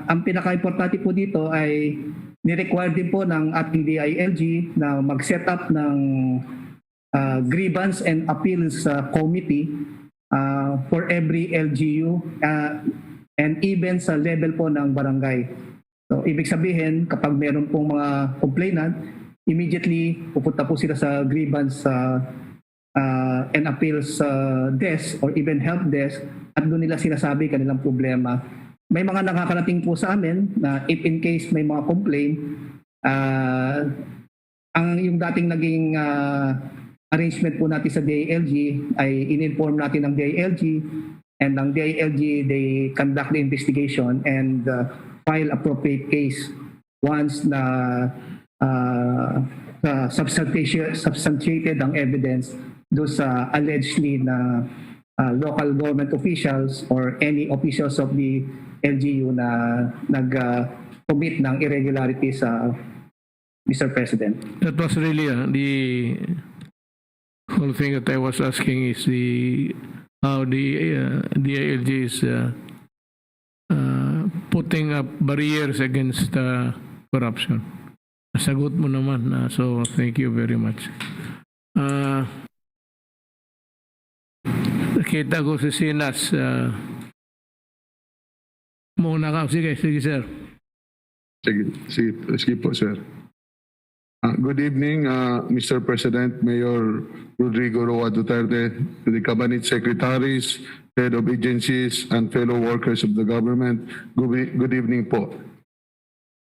Speaker 4: Ang pinaka-importante po dito ay ni-require din po ng ating DILG na mag-set up ng grievance and appeals committee for every LGU and even sa level po ng barangay. So, ibig sabihin, kapag meron pong mga complainant, immediately pupunta po sila sa grievance and appeals desk or even help desk at doon nila sinasabi kanilang problema. May mga nakakarating po sa amin na if in case may mga complaint, ang yung dating naging arrangement po natin sa DILG ay in-inform natin ng DILG, and ng DILG, they conduct the investigation and file appropriate case once na substantiated ang evidence do sa allegedly na local government officials or any officials of the LGU na nag-commit ng irregularity sa Mr. President.
Speaker 1: That was really the whole thing that I was asking is how the DILG is putting up barriers against corruption. Nasagot mo naman, so thank you very much. Nakita ko si Sinas. Muna ka. Sige, sir.
Speaker 5: Sige po, sir. Good evening, Mr. President, Mayor Rodrigo Duterte, to the Cabinet Secretaries, Head of Agencies, and fellow workers of the government. Good evening po.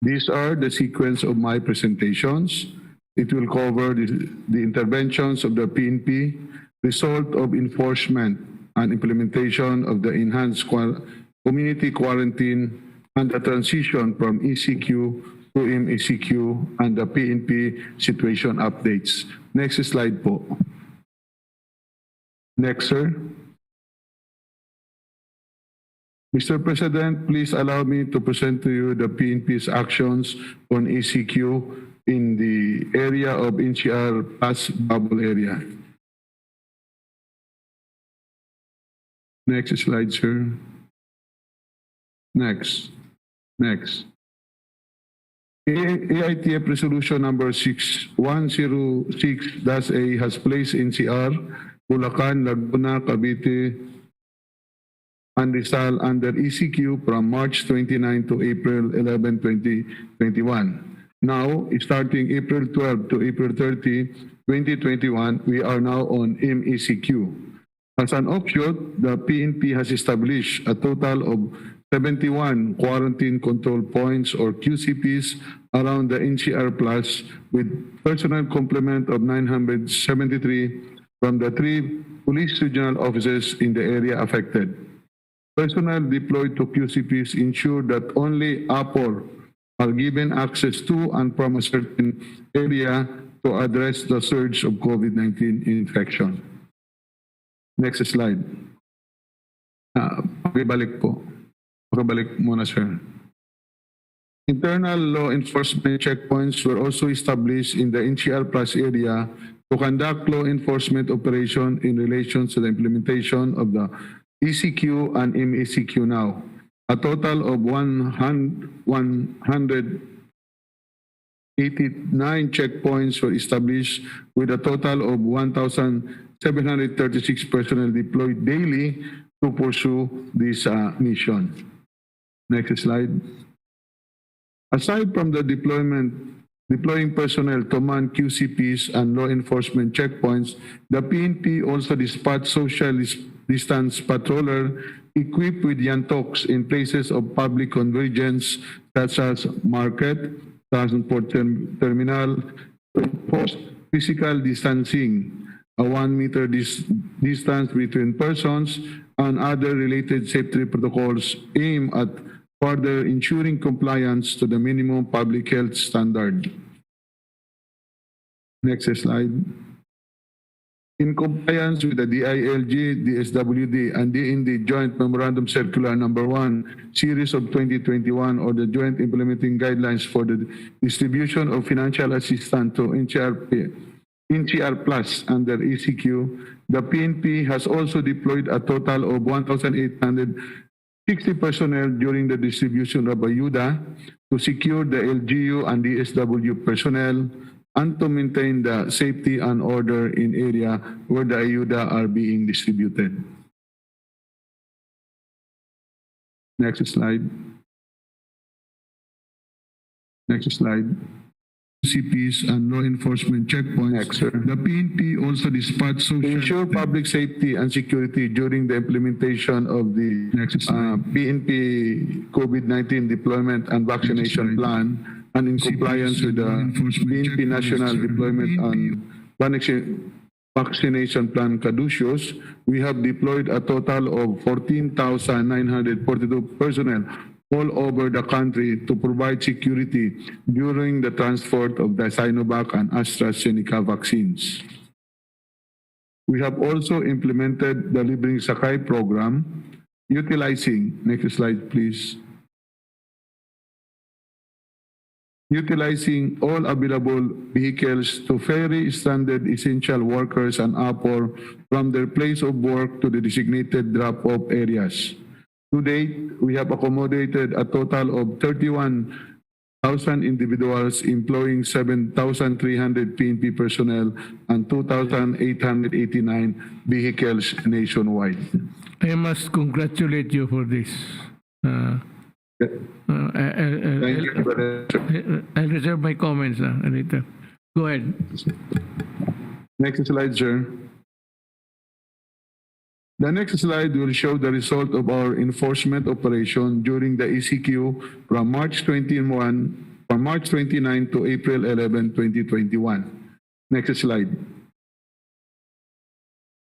Speaker 5: These are the sequence of my presentations. It will cover the interventions of the PNP, result of enforcement and implementation of the enhanced community quarantine, and the transition from ECQ to MECQ, and the PNP situation updates. Next slide po. Next, sir. Mr. President, please allow me to present to you the PNP's actions on ECQ in the area of NCR Pass Bubble area. Next slide, sir. Next. AITF Resolution number 6106-A has placed NCR, Bulacan, Laguna, Cavite, and Rizal under ECQ from March 29 to April 11, 2021. Now, starting April 12 to April 30, 2021, we are now on MECQ. As an offshoot, the PNP has established a total of 71 quarantine control points or QCPs around the NCR Plus with personnel complement of 973 from the 3 police regional offices in the area affected. Personnel deployed to QCPs ensure that only APOR are given access to and from a certain area to address the surge of COVID-19 infection. Next slide. Pakibalik po. Pakibalik muna, sir. Internal law enforcement checkpoints were also established in the NCR Plus area to conduct law enforcement operation in relation to the implementation of the ECQ and MECQ now. A total of 189 checkpoints were established with a total of 1,736 personnel deployed daily to pursue this mission. Next slide. Aside from the deploying personnel to man QCPs and law enforcement checkpoints, the PNP also dispatched social distance patroller equipped with yantoks in places of public convergence such as market, transport terminal, post physical distancing, a 1 meter distance between persons, and other related safety protocols aimed at further ensuring compliance to the minimum public health standard. Next slide. In compliance with the DILG, DSWD, and DND Joint Memorandum Circular Number 1, Series of 2021, or the Joint Implementing Guidelines for the Distribution of Financial Assistance to NCR Plus under ECQ, the PNP has also deployed a total of 1,850 60 personnel during the distribution of ayuda to secure the LGU and DSW personnel and to maintain the safety and order in area where the ayuda are being distributed. Next slide. Next slide. CPs and law enforcement checkpoints.
Speaker 3: Next, sir.
Speaker 5: The PNP also dispatched social... To ensure public safety and security during the implementation of the PNP COVID-19 deployment and vaccination plan and in compliance with the PNP National Deployment and Vaccination Plan Caduceus, we have deployed a total of 14,942 personnel all over the country to provide security during the transport of the Sinovac and AstraZeneca vaccines. We have also implemented the Libreng Sakay program, utilizing, next slide please, utilizing all available vehicles to ferry stranded essential workers and APOR from their place of work to the designated drop-off areas. To date, we have accommodated a total of 31,000 individuals employing 7,300 PNP personnel and 2,889 vehicles nationwide.
Speaker 1: I must congratulate you for this.
Speaker 5: Thank you.
Speaker 1: I'll reserve my comments later. Go ahead.
Speaker 5: Next slide, sir. The next slide will show the result of our enforcement operation during the ECQ from March 29 to April 11, 2021. Next slide.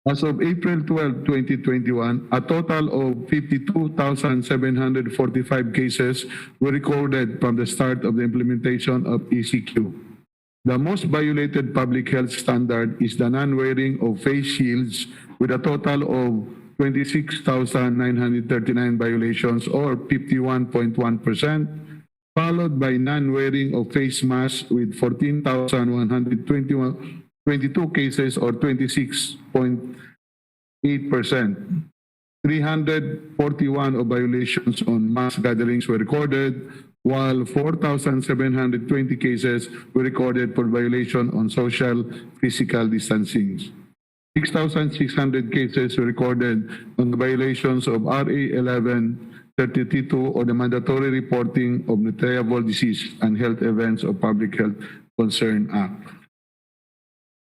Speaker 5: As of April 12, 2021, a total of 52,745 cases were recorded from the start of the implementation of ECQ. The most violated public health standard is the non-wearing of face shields with a total of 26,939 violations or 51.1%, followed by non-wearing of face masks with 14,122 cases or 26.8%. 341 of violations on mass gatherings were recorded, while 4,720 cases were recorded for violation on social physical distancing. 6,600 cases were recorded on the violations of RA 1132 or the mandatory reporting of notable disease and health events of Public Health Concern Act.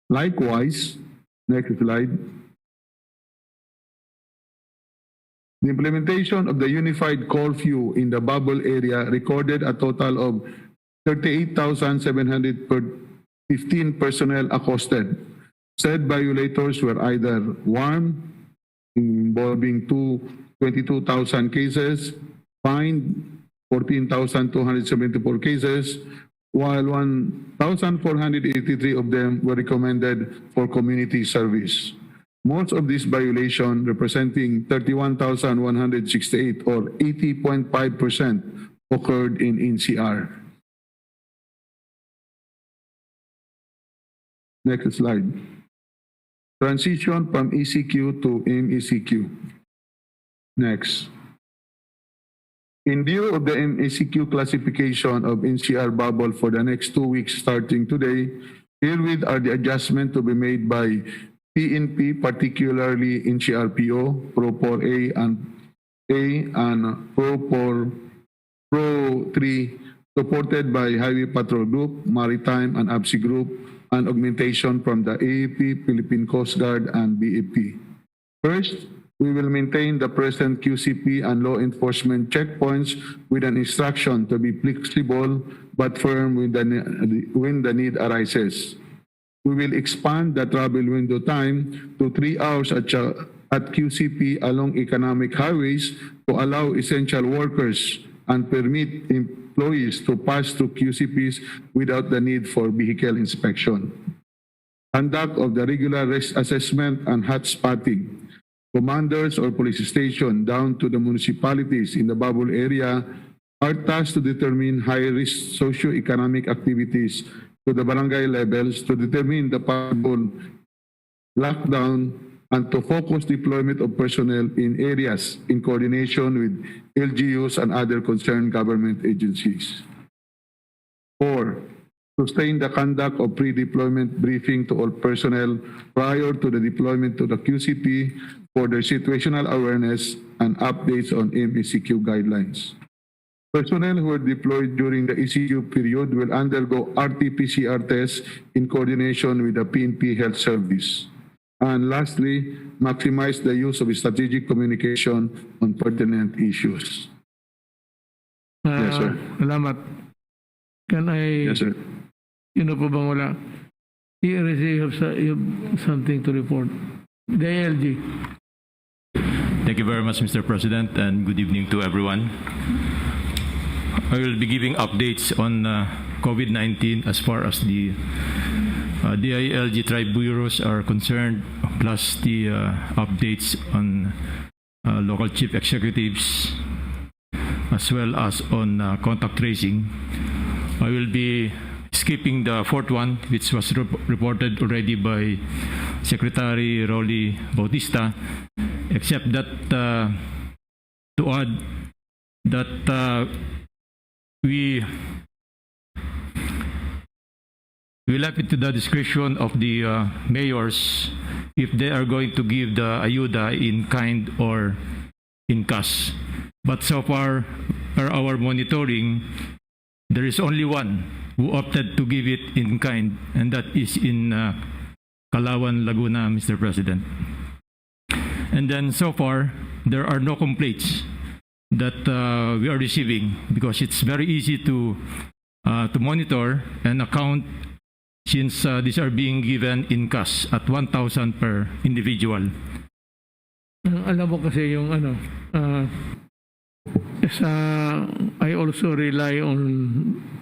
Speaker 5: Likewise, next slide. The implementation of the unified curfew in the bubble area recorded a total of 38,715 personnel accosted. Said violators were either one, involving 22,000 cases, fined 14,274 cases, while 1,483 of them were recommended for community service. Most of these violations, representing 31,168 or 80.5%, occurred in NCR. Next slide. Transition from ECQ to MECQ. Next. In view of the MECQ classification of NCR bubble for the next 2 weeks starting today, herewith are the adjustments to be made by PNP, particularly NCRPO, Pro-4A and Pro-3, supported by Highway Patrol Group, Maritime and ABSI Group, and augmentation from the AAP, Philippine Coast Guard, and BAP. First, we will maintain the present QCP and law enforcement checkpoints with an instruction to be flexible but firm when the need arises. We will expand the travel window time to 3 hours at QCP along economic highways to allow essential workers and permit employees to pass through QCPs without the need for vehicle inspection. Conduct of the regular risk assessment and hot spotting. Commanders or police station down to the municipalities in the bubble area are tasked to determine high-risk socio-economic activities to the barangay levels to determine the possible lockdown and to focus deployment of personnel in areas in coordination with LGUs and other concerned government agencies. 4. Sustain the conduct of pre-deployment briefing to all personnel prior to the deployment to the QCP for their situational awareness and updates on MECQ guidelines. Personnel who are deployed during the ECQ period will undergo RT-PCR tests in coordination with the PNP Health Service. And lastly, maximize the use of strategic communication on pertinent issues. Yes, sir.
Speaker 1: Salamat. Can I...
Speaker 5: Yes, sir.
Speaker 1: Sino po bang wala? You have something to report. The ALG.
Speaker 6: Thank you very much, Mr. President, and good evening to everyone. I will be giving updates on COVID-19 as far as the DILG tribe bureaus are concerned, plus the updates on local chief executives, as well as on contact tracing. I will be skipping the fourth one, which was reported already by Secretary Rolly Bautista, except that to add that we left it to the discretion of the mayors if they are going to give the ayuda in kind or in cash. But so far, per our monitoring, there is only one who opted to give it in kind, and that is in Calauan, Laguna, Mr. President. And then so far, there are no complaints that we are receiving, because it's very easy to monitor and account, since these are being given in cash at 1,000 per individual.
Speaker 1: Alam mo kasi yung I also rely on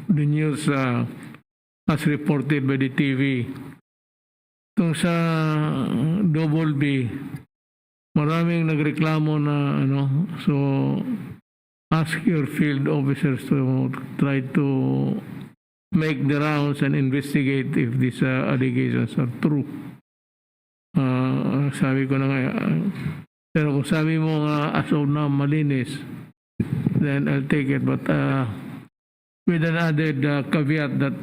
Speaker 1: the news as reported by the TV. Itong sa Double B, maraming nagreklamo na so ask your field officers to try to make the rounds and investigate if these allegations are true. Sabi ko na nga, pero kung sabi mo nga as of now malinis, then I'll take it. But with an added caveat that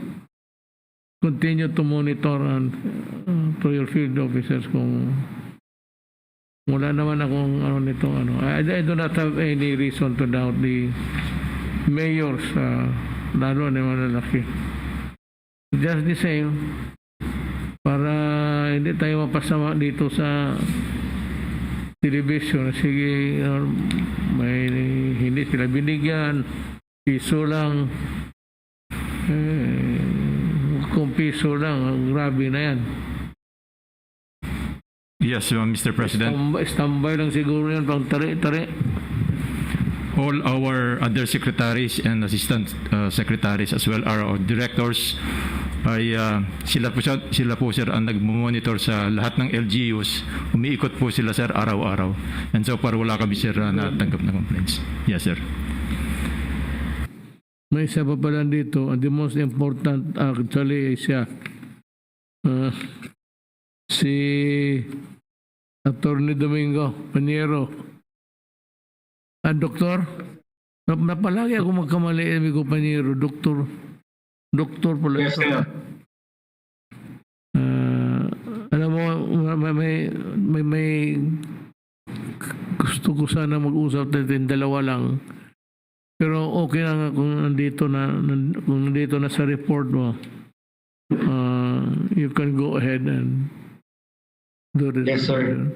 Speaker 1: continue to monitor and to your field officers kung wala naman akong I do not have any reason to doubt the mayors, lalo na malalaki. Just the same, para hindi tayo mapasama dito sa television. Sige, may hindi sila binigyan, piso lang. Kung piso lang, grabe na yan.
Speaker 6: Yes, Mr. President.
Speaker 1: Standby lang siguro yan, pang tari-tari.
Speaker 6: All our other secretaries and assistant secretaries, as well as our directors, ay sila po sir ang nagmo-monitor sa lahat ng LGUs. Umiikot po sila sir araw-araw. And so far wala kami sir na tanggap na complaints. Yes sir.
Speaker 1: May isa pa pala dito, and the most important actually is si Attorney Domingo Paniero. Doktor, napalagi ako magkamali, amigo Paniero, doktor pala.
Speaker 7: Yes, sir.
Speaker 1: Alam mo, may gusto ko sana mag-usap natin, dalawa lang. Pero okay na nga kung nandito na sa report mo. You can go ahead and do it.
Speaker 7: Yes, sir.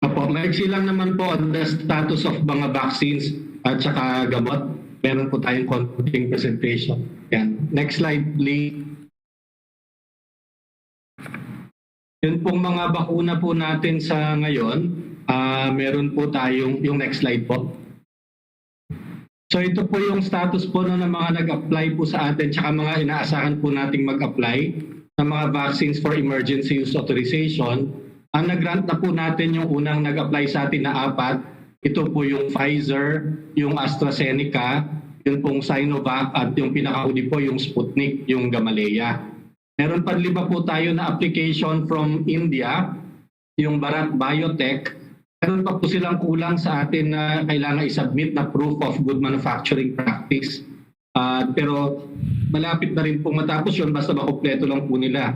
Speaker 7: Opo, maiksi lang naman po on the status of mga vaccines at saka gamot. Meron po tayong konting presentation. Yan. Next slide, please. Yun pong mga bakuna po natin sa ngayon. Meron po tayong, yung next slide po. So ito po yung status po ng mga nag-apply po sa atin tsaka mga inaasahan po nating mag-apply ng mga vaccines for emergency use authorization. Ang nag-grant na po natin yung unang nag-apply sa atin na 4. Ito po yung Pfizer, yung AstraZeneca, yung pong Sinovac at yung pinakauli po yung Sputnik, yung Gamaleya. Meron pa 5 po tayo na application from India. yung Bharat Biotech, meron pa po silang kulang sa atin na kailangan i-submit na proof of good manufacturing practice. Pero malapit na rin pong matapos yun basta makumpleto lang po nila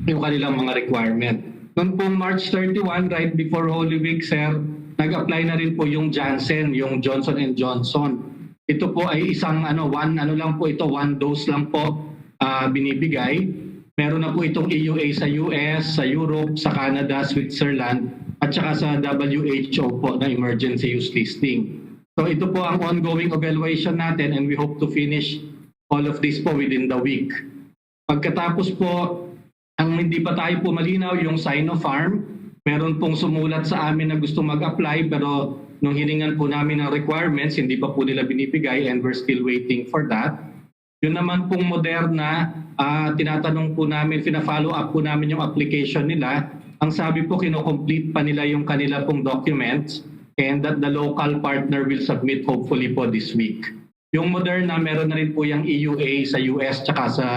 Speaker 7: yung kanilang mga requirement. Noong pong March 31, right before Holy Week, sir, nag-apply na rin po yung Janssen, yung Johnson & Johnson. Ito po ay isang one dose lang po binibigay. Meron na po itong EUA sa US, sa Europe, sa Canada, Switzerland, at saka sa WHO po na emergency use listing. So ito po ang ongoing evaluation natin and we hope to finish all of this po within the week. Pagkatapos po, ang hindi pa tayo po malinaw, yung Sinopharm, meron pong sumulat sa amin na gusto mag-apply pero nung hiningan po namin ng requirements, hindi pa po nila binibigay and we're still waiting for that. Yun naman pong Moderna, tinatanong po namin, fina-follow up po namin yung application nila. Ang sabi po, kinocomplete pa nila yung kanila pong documents and that the local partner will submit hopefully po this week. Yung Moderna, meron na rin po yung EUA sa US tsaka sa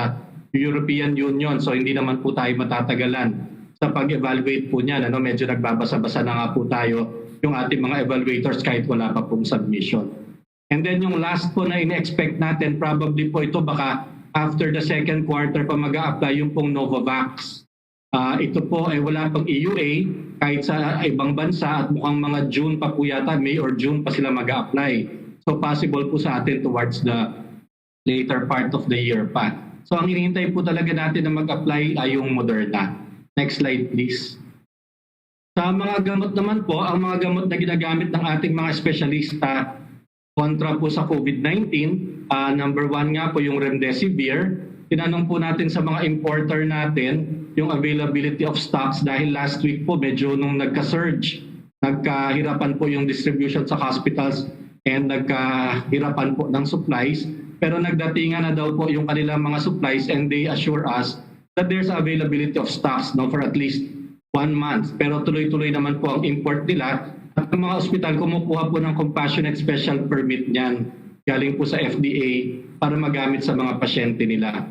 Speaker 7: European Union. So hindi naman po tayo matatagalan sa pag-evaluate po niyan. Medyo nagbabasa-basa na nga po tayo yung ating mga evaluators kahit wala pa pong submission. And then yung last po na in-expect natin, probably po ito baka after the second quarter pa mag-a-apply yung pong Novavax. Ito po ay wala pang EUA kahit sa ibang bansa at mukhang mga June pa po yata, May or June pa sila mag-a-apply. So possible po sa atin towards the later part of the year pa. So ang hinihintay po talaga natin na mag-apply ay yung Moderna. Next slide please. Sa mga gamot naman po, ang mga gamot na ginagamit ng ating mga espesyalista kontra po sa COVID-19, number 1 nga po yung Remdesivir. Tinanong po natin sa mga importer natin yung availability of stocks dahil last week po medyo nung nagka-surge, nagkahirapan po yung distribution sa hospitals and nagkahirapan po ng supplies. Pero nagdatingan na daw po yung kanilang mga supplies and they assure us that there's availability of stocks for at least 1 month. Pero tuloy-tuloy naman po ang import nila. At ang mga ospital kumukuha po ng compassionate special permit niyan galing po sa FDA para magamit sa mga pasyente nila.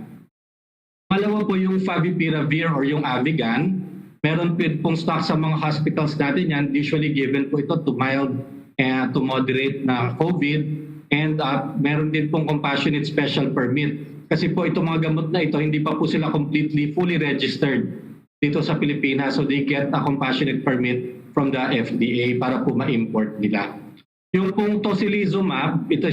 Speaker 7: Pangalawa po yung Favipiravir or yung Avigan. Meron pong stock sa mga hospitals natin yan. Usually given po ito to mild to moderate na COVID. And meron din pong compassionate special permit. Kasi po itong mga gamot na ito, hindi pa po sila completely fully registered dito sa Pilipinas. So they get a compassionate permit from the FDA para po ma-import nila. Yung pong tocilizumab, ito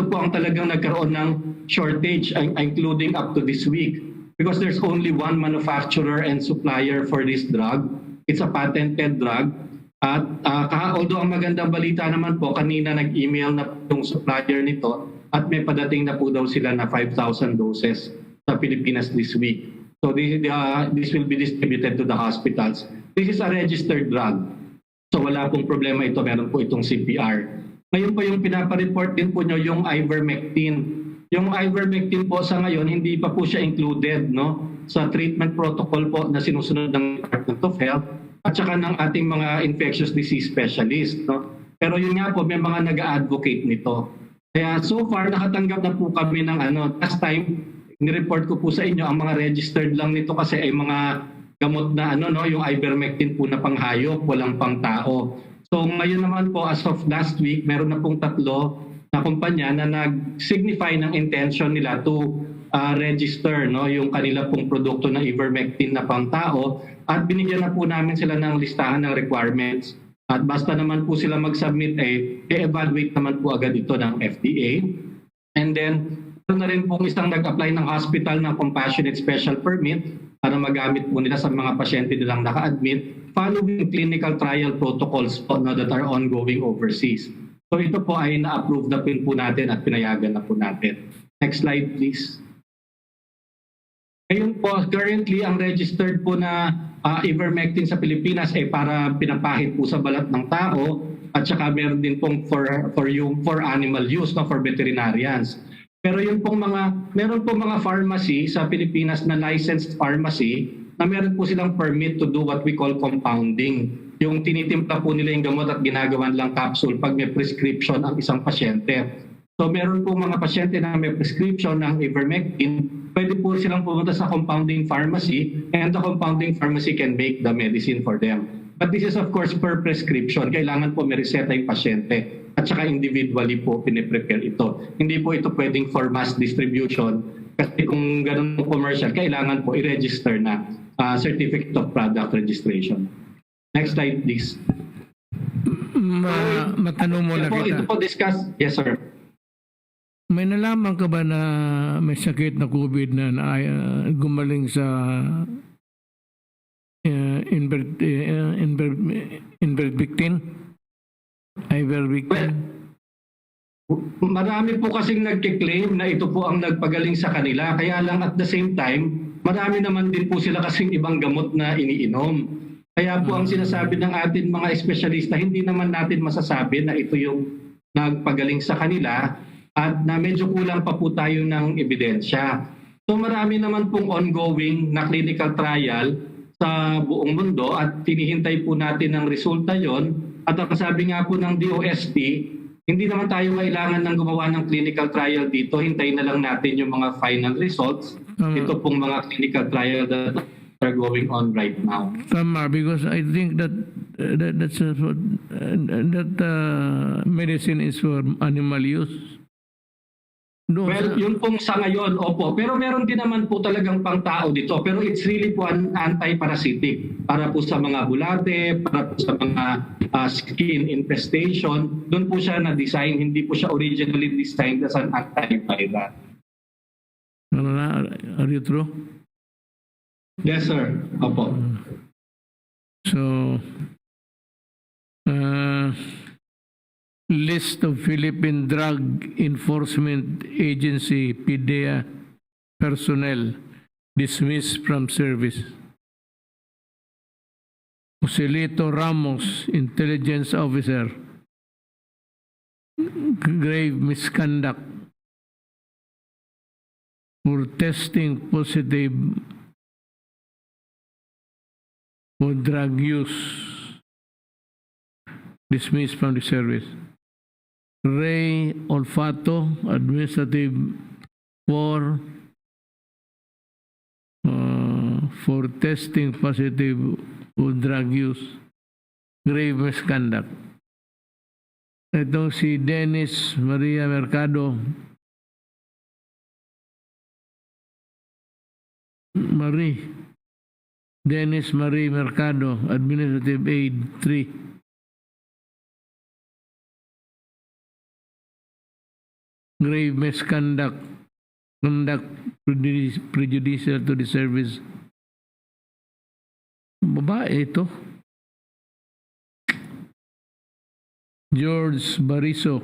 Speaker 7: po ang talagang nagkaroon ng shortage including up to this week because there's only one manufacturer and supplier for this drug. It's a patented drug. At although ang magandang balita naman po, kanina nag-email na yung supplier nito at may padating na po daw sila na 5,000 doses sa Pilipinas this week. So this will be distributed to the hospitals. This is a registered drug. So wala pong problema ito, meron po itong CPR. Ngayon po yung pinapareport din po nyo yung ivermectin. Yung ivermectin po sa ngayon, hindi pa po siya included sa treatment protocol po na sinusunod ng Department of Health at saka ng ating mga infectious disease specialist. Pero yun nga po, may mga nag-a-advocate nito. Kaya so far, nakatanggap na po kami ng last time, nireport ko po sa inyo, ang mga registered lang nito kasi ay mga gamot na yung ivermectin po na panghayop, walang pang tao. So ngayon naman po, as of last week, meron na pong 3 na kumpanya na nag-signify ng intention nila to register yung kanila pong produkto na ivermectin na pang tao at binigyan na po namin sila ng listahan ng requirements. At basta naman po sila mag-submit i-evaluate naman po agad ito ng FDA. And then, meron na rin pong isang nag-apply ng hospital ng compassionate special permit para magamit po nila sa mga pasyente nilang naka-admit following clinical trial protocols po that are ongoing overseas. So ito po ay na-approve na po natin at pinayagan na po natin. Next slide please. Ngayon po, currently ang registered po na ivermectin sa Pilipinas ay para pinapahid po sa balat ng tao at saka meron din pong for animal use, for veterinarians. Pero meron pong mga pharmacy sa Pilipinas na licensed pharmacy na meron po silang permit to do what we call compounding. Yung tinitimpla po nila yung gamot at ginagawan lang capsule pag may prescription ang isang pasyente. So meron po mga pasyente na may prescription ng ivermectin pwede po silang pumunta sa compounding pharmacy and the compounding pharmacy can make the medicine for them. But this is of course per prescription. Kailangan po may reseta yung pasyente at saka individually po piniprepare ito. Hindi po ito pwedeng for mass distribution kasi kung ganun po commercial, kailangan po i-register na Certificate of Product Registration. Next slide please.
Speaker 1: Matanong mo na
Speaker 7: Ito
Speaker 1: kita.
Speaker 7: po discuss. Yes sir.
Speaker 1: May nalaman ka ba na may sakit na COVID na gumaling sa Ivermectin? Ivermectin?
Speaker 7: Marami po kasing nagkiklaim na ito po ang nagpagaling sa kanila. Kaya lang at the same time, marami naman din po sila kasing ibang gamot na iniinom. Kaya po ang sinasabi ng atin mga espesyalista, hindi naman natin masasabi na ito yung nagpagaling sa kanila at na medyo kulang pa po tayo ng ebidensya. So marami naman pong ongoing na clinical trial sa buong mundo at tinihintay po natin ang resulta yon. At ang sabi nga po ng DOST, hindi naman tayo kailangan ng gumawa ng clinical trial dito. Hintayin na lang natin yung mga final results. Ito pong mga clinical trial that are going on right now.
Speaker 1: Tama, because I think that medicine is for animal use.
Speaker 7: Well, yun pong sa ngayon, opo. Pero meron din naman po talagang pang-tao dito. Pero it's really po an anti-parasitic. Para po sa mga bulate, para po sa mga skin infestation. Doon po siya na-design. Hindi po siya originally designed as an antiviral.
Speaker 1: Are you true?
Speaker 7: Yes, sir. Opo.
Speaker 1: So, list of Philippine Drug Enforcement Agency PDEA personnel dismissed from service. Joselito Ramos, Intelligence Officer, grave misconduct for testing positive for drug use, dismissed from the service. Ray Olfato, administrative for testing positive for drug use, grave misconduct. Ito si Dennis Maria Mercado, Dennis Marie Mercado, administrative aid 3. Grave misconduct, conduct prejudicial to the service. Babae ito. George Bariso,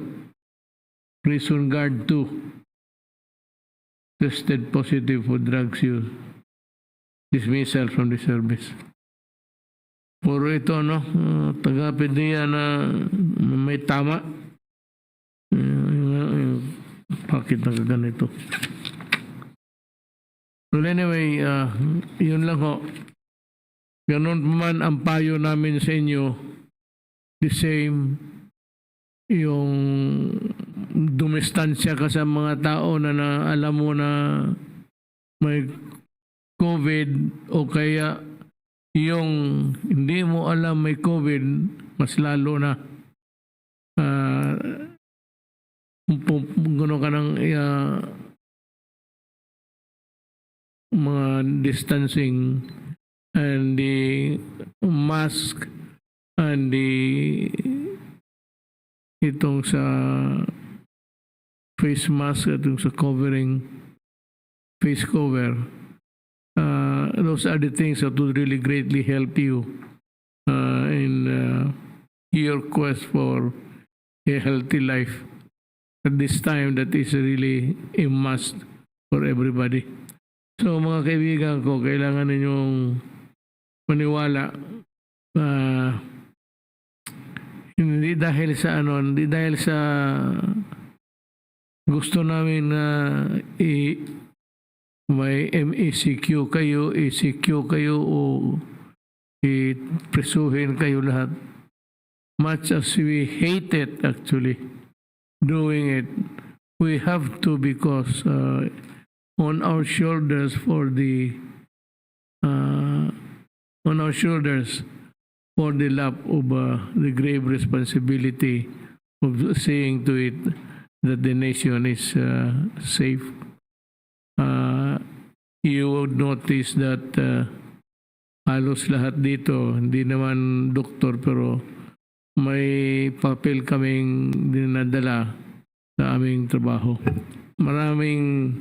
Speaker 1: prison guard 2, tested positive for drugs use, dismissal from the service. Puro ito, no? Taga-PDEA na may tama. Bakit na ganito? Well, anyway, yun lang ho. Ganon man ang payo namin sa inyo, the same, yung dumistansya ka sa mga tao na alam mo na may COVID o kaya yung hindi mo alam may COVID, mas lalo na gano'n ka ng mga distancing and the mask and the itong sa face mask at itong sa covering face cover, those are the things that would really greatly help you in your quest for a healthy life. At this time, that is really a must for everybody. So mga kaibigan ko, kailangan ninyong maniwala. Hindi dahil sa gusto namin na may MECQ kayo, ECQ kayo o i-presuhin kayo lahat. Much as we hate it actually, doing it, we have to because on our shoulders for the lap of the grave responsibility of seeing to it that the nation is safe. You would notice that halos lahat dito, hindi naman doktor pero may papel kaming dinadala sa aming trabaho. Maraming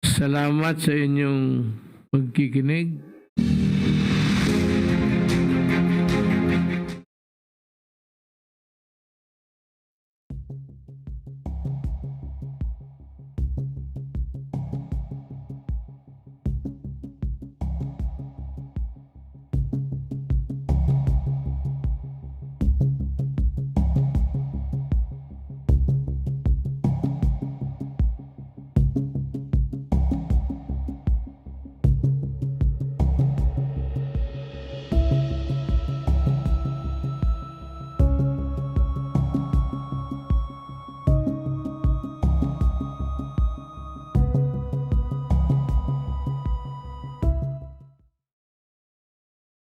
Speaker 1: salamat sa inyong pagkikinig.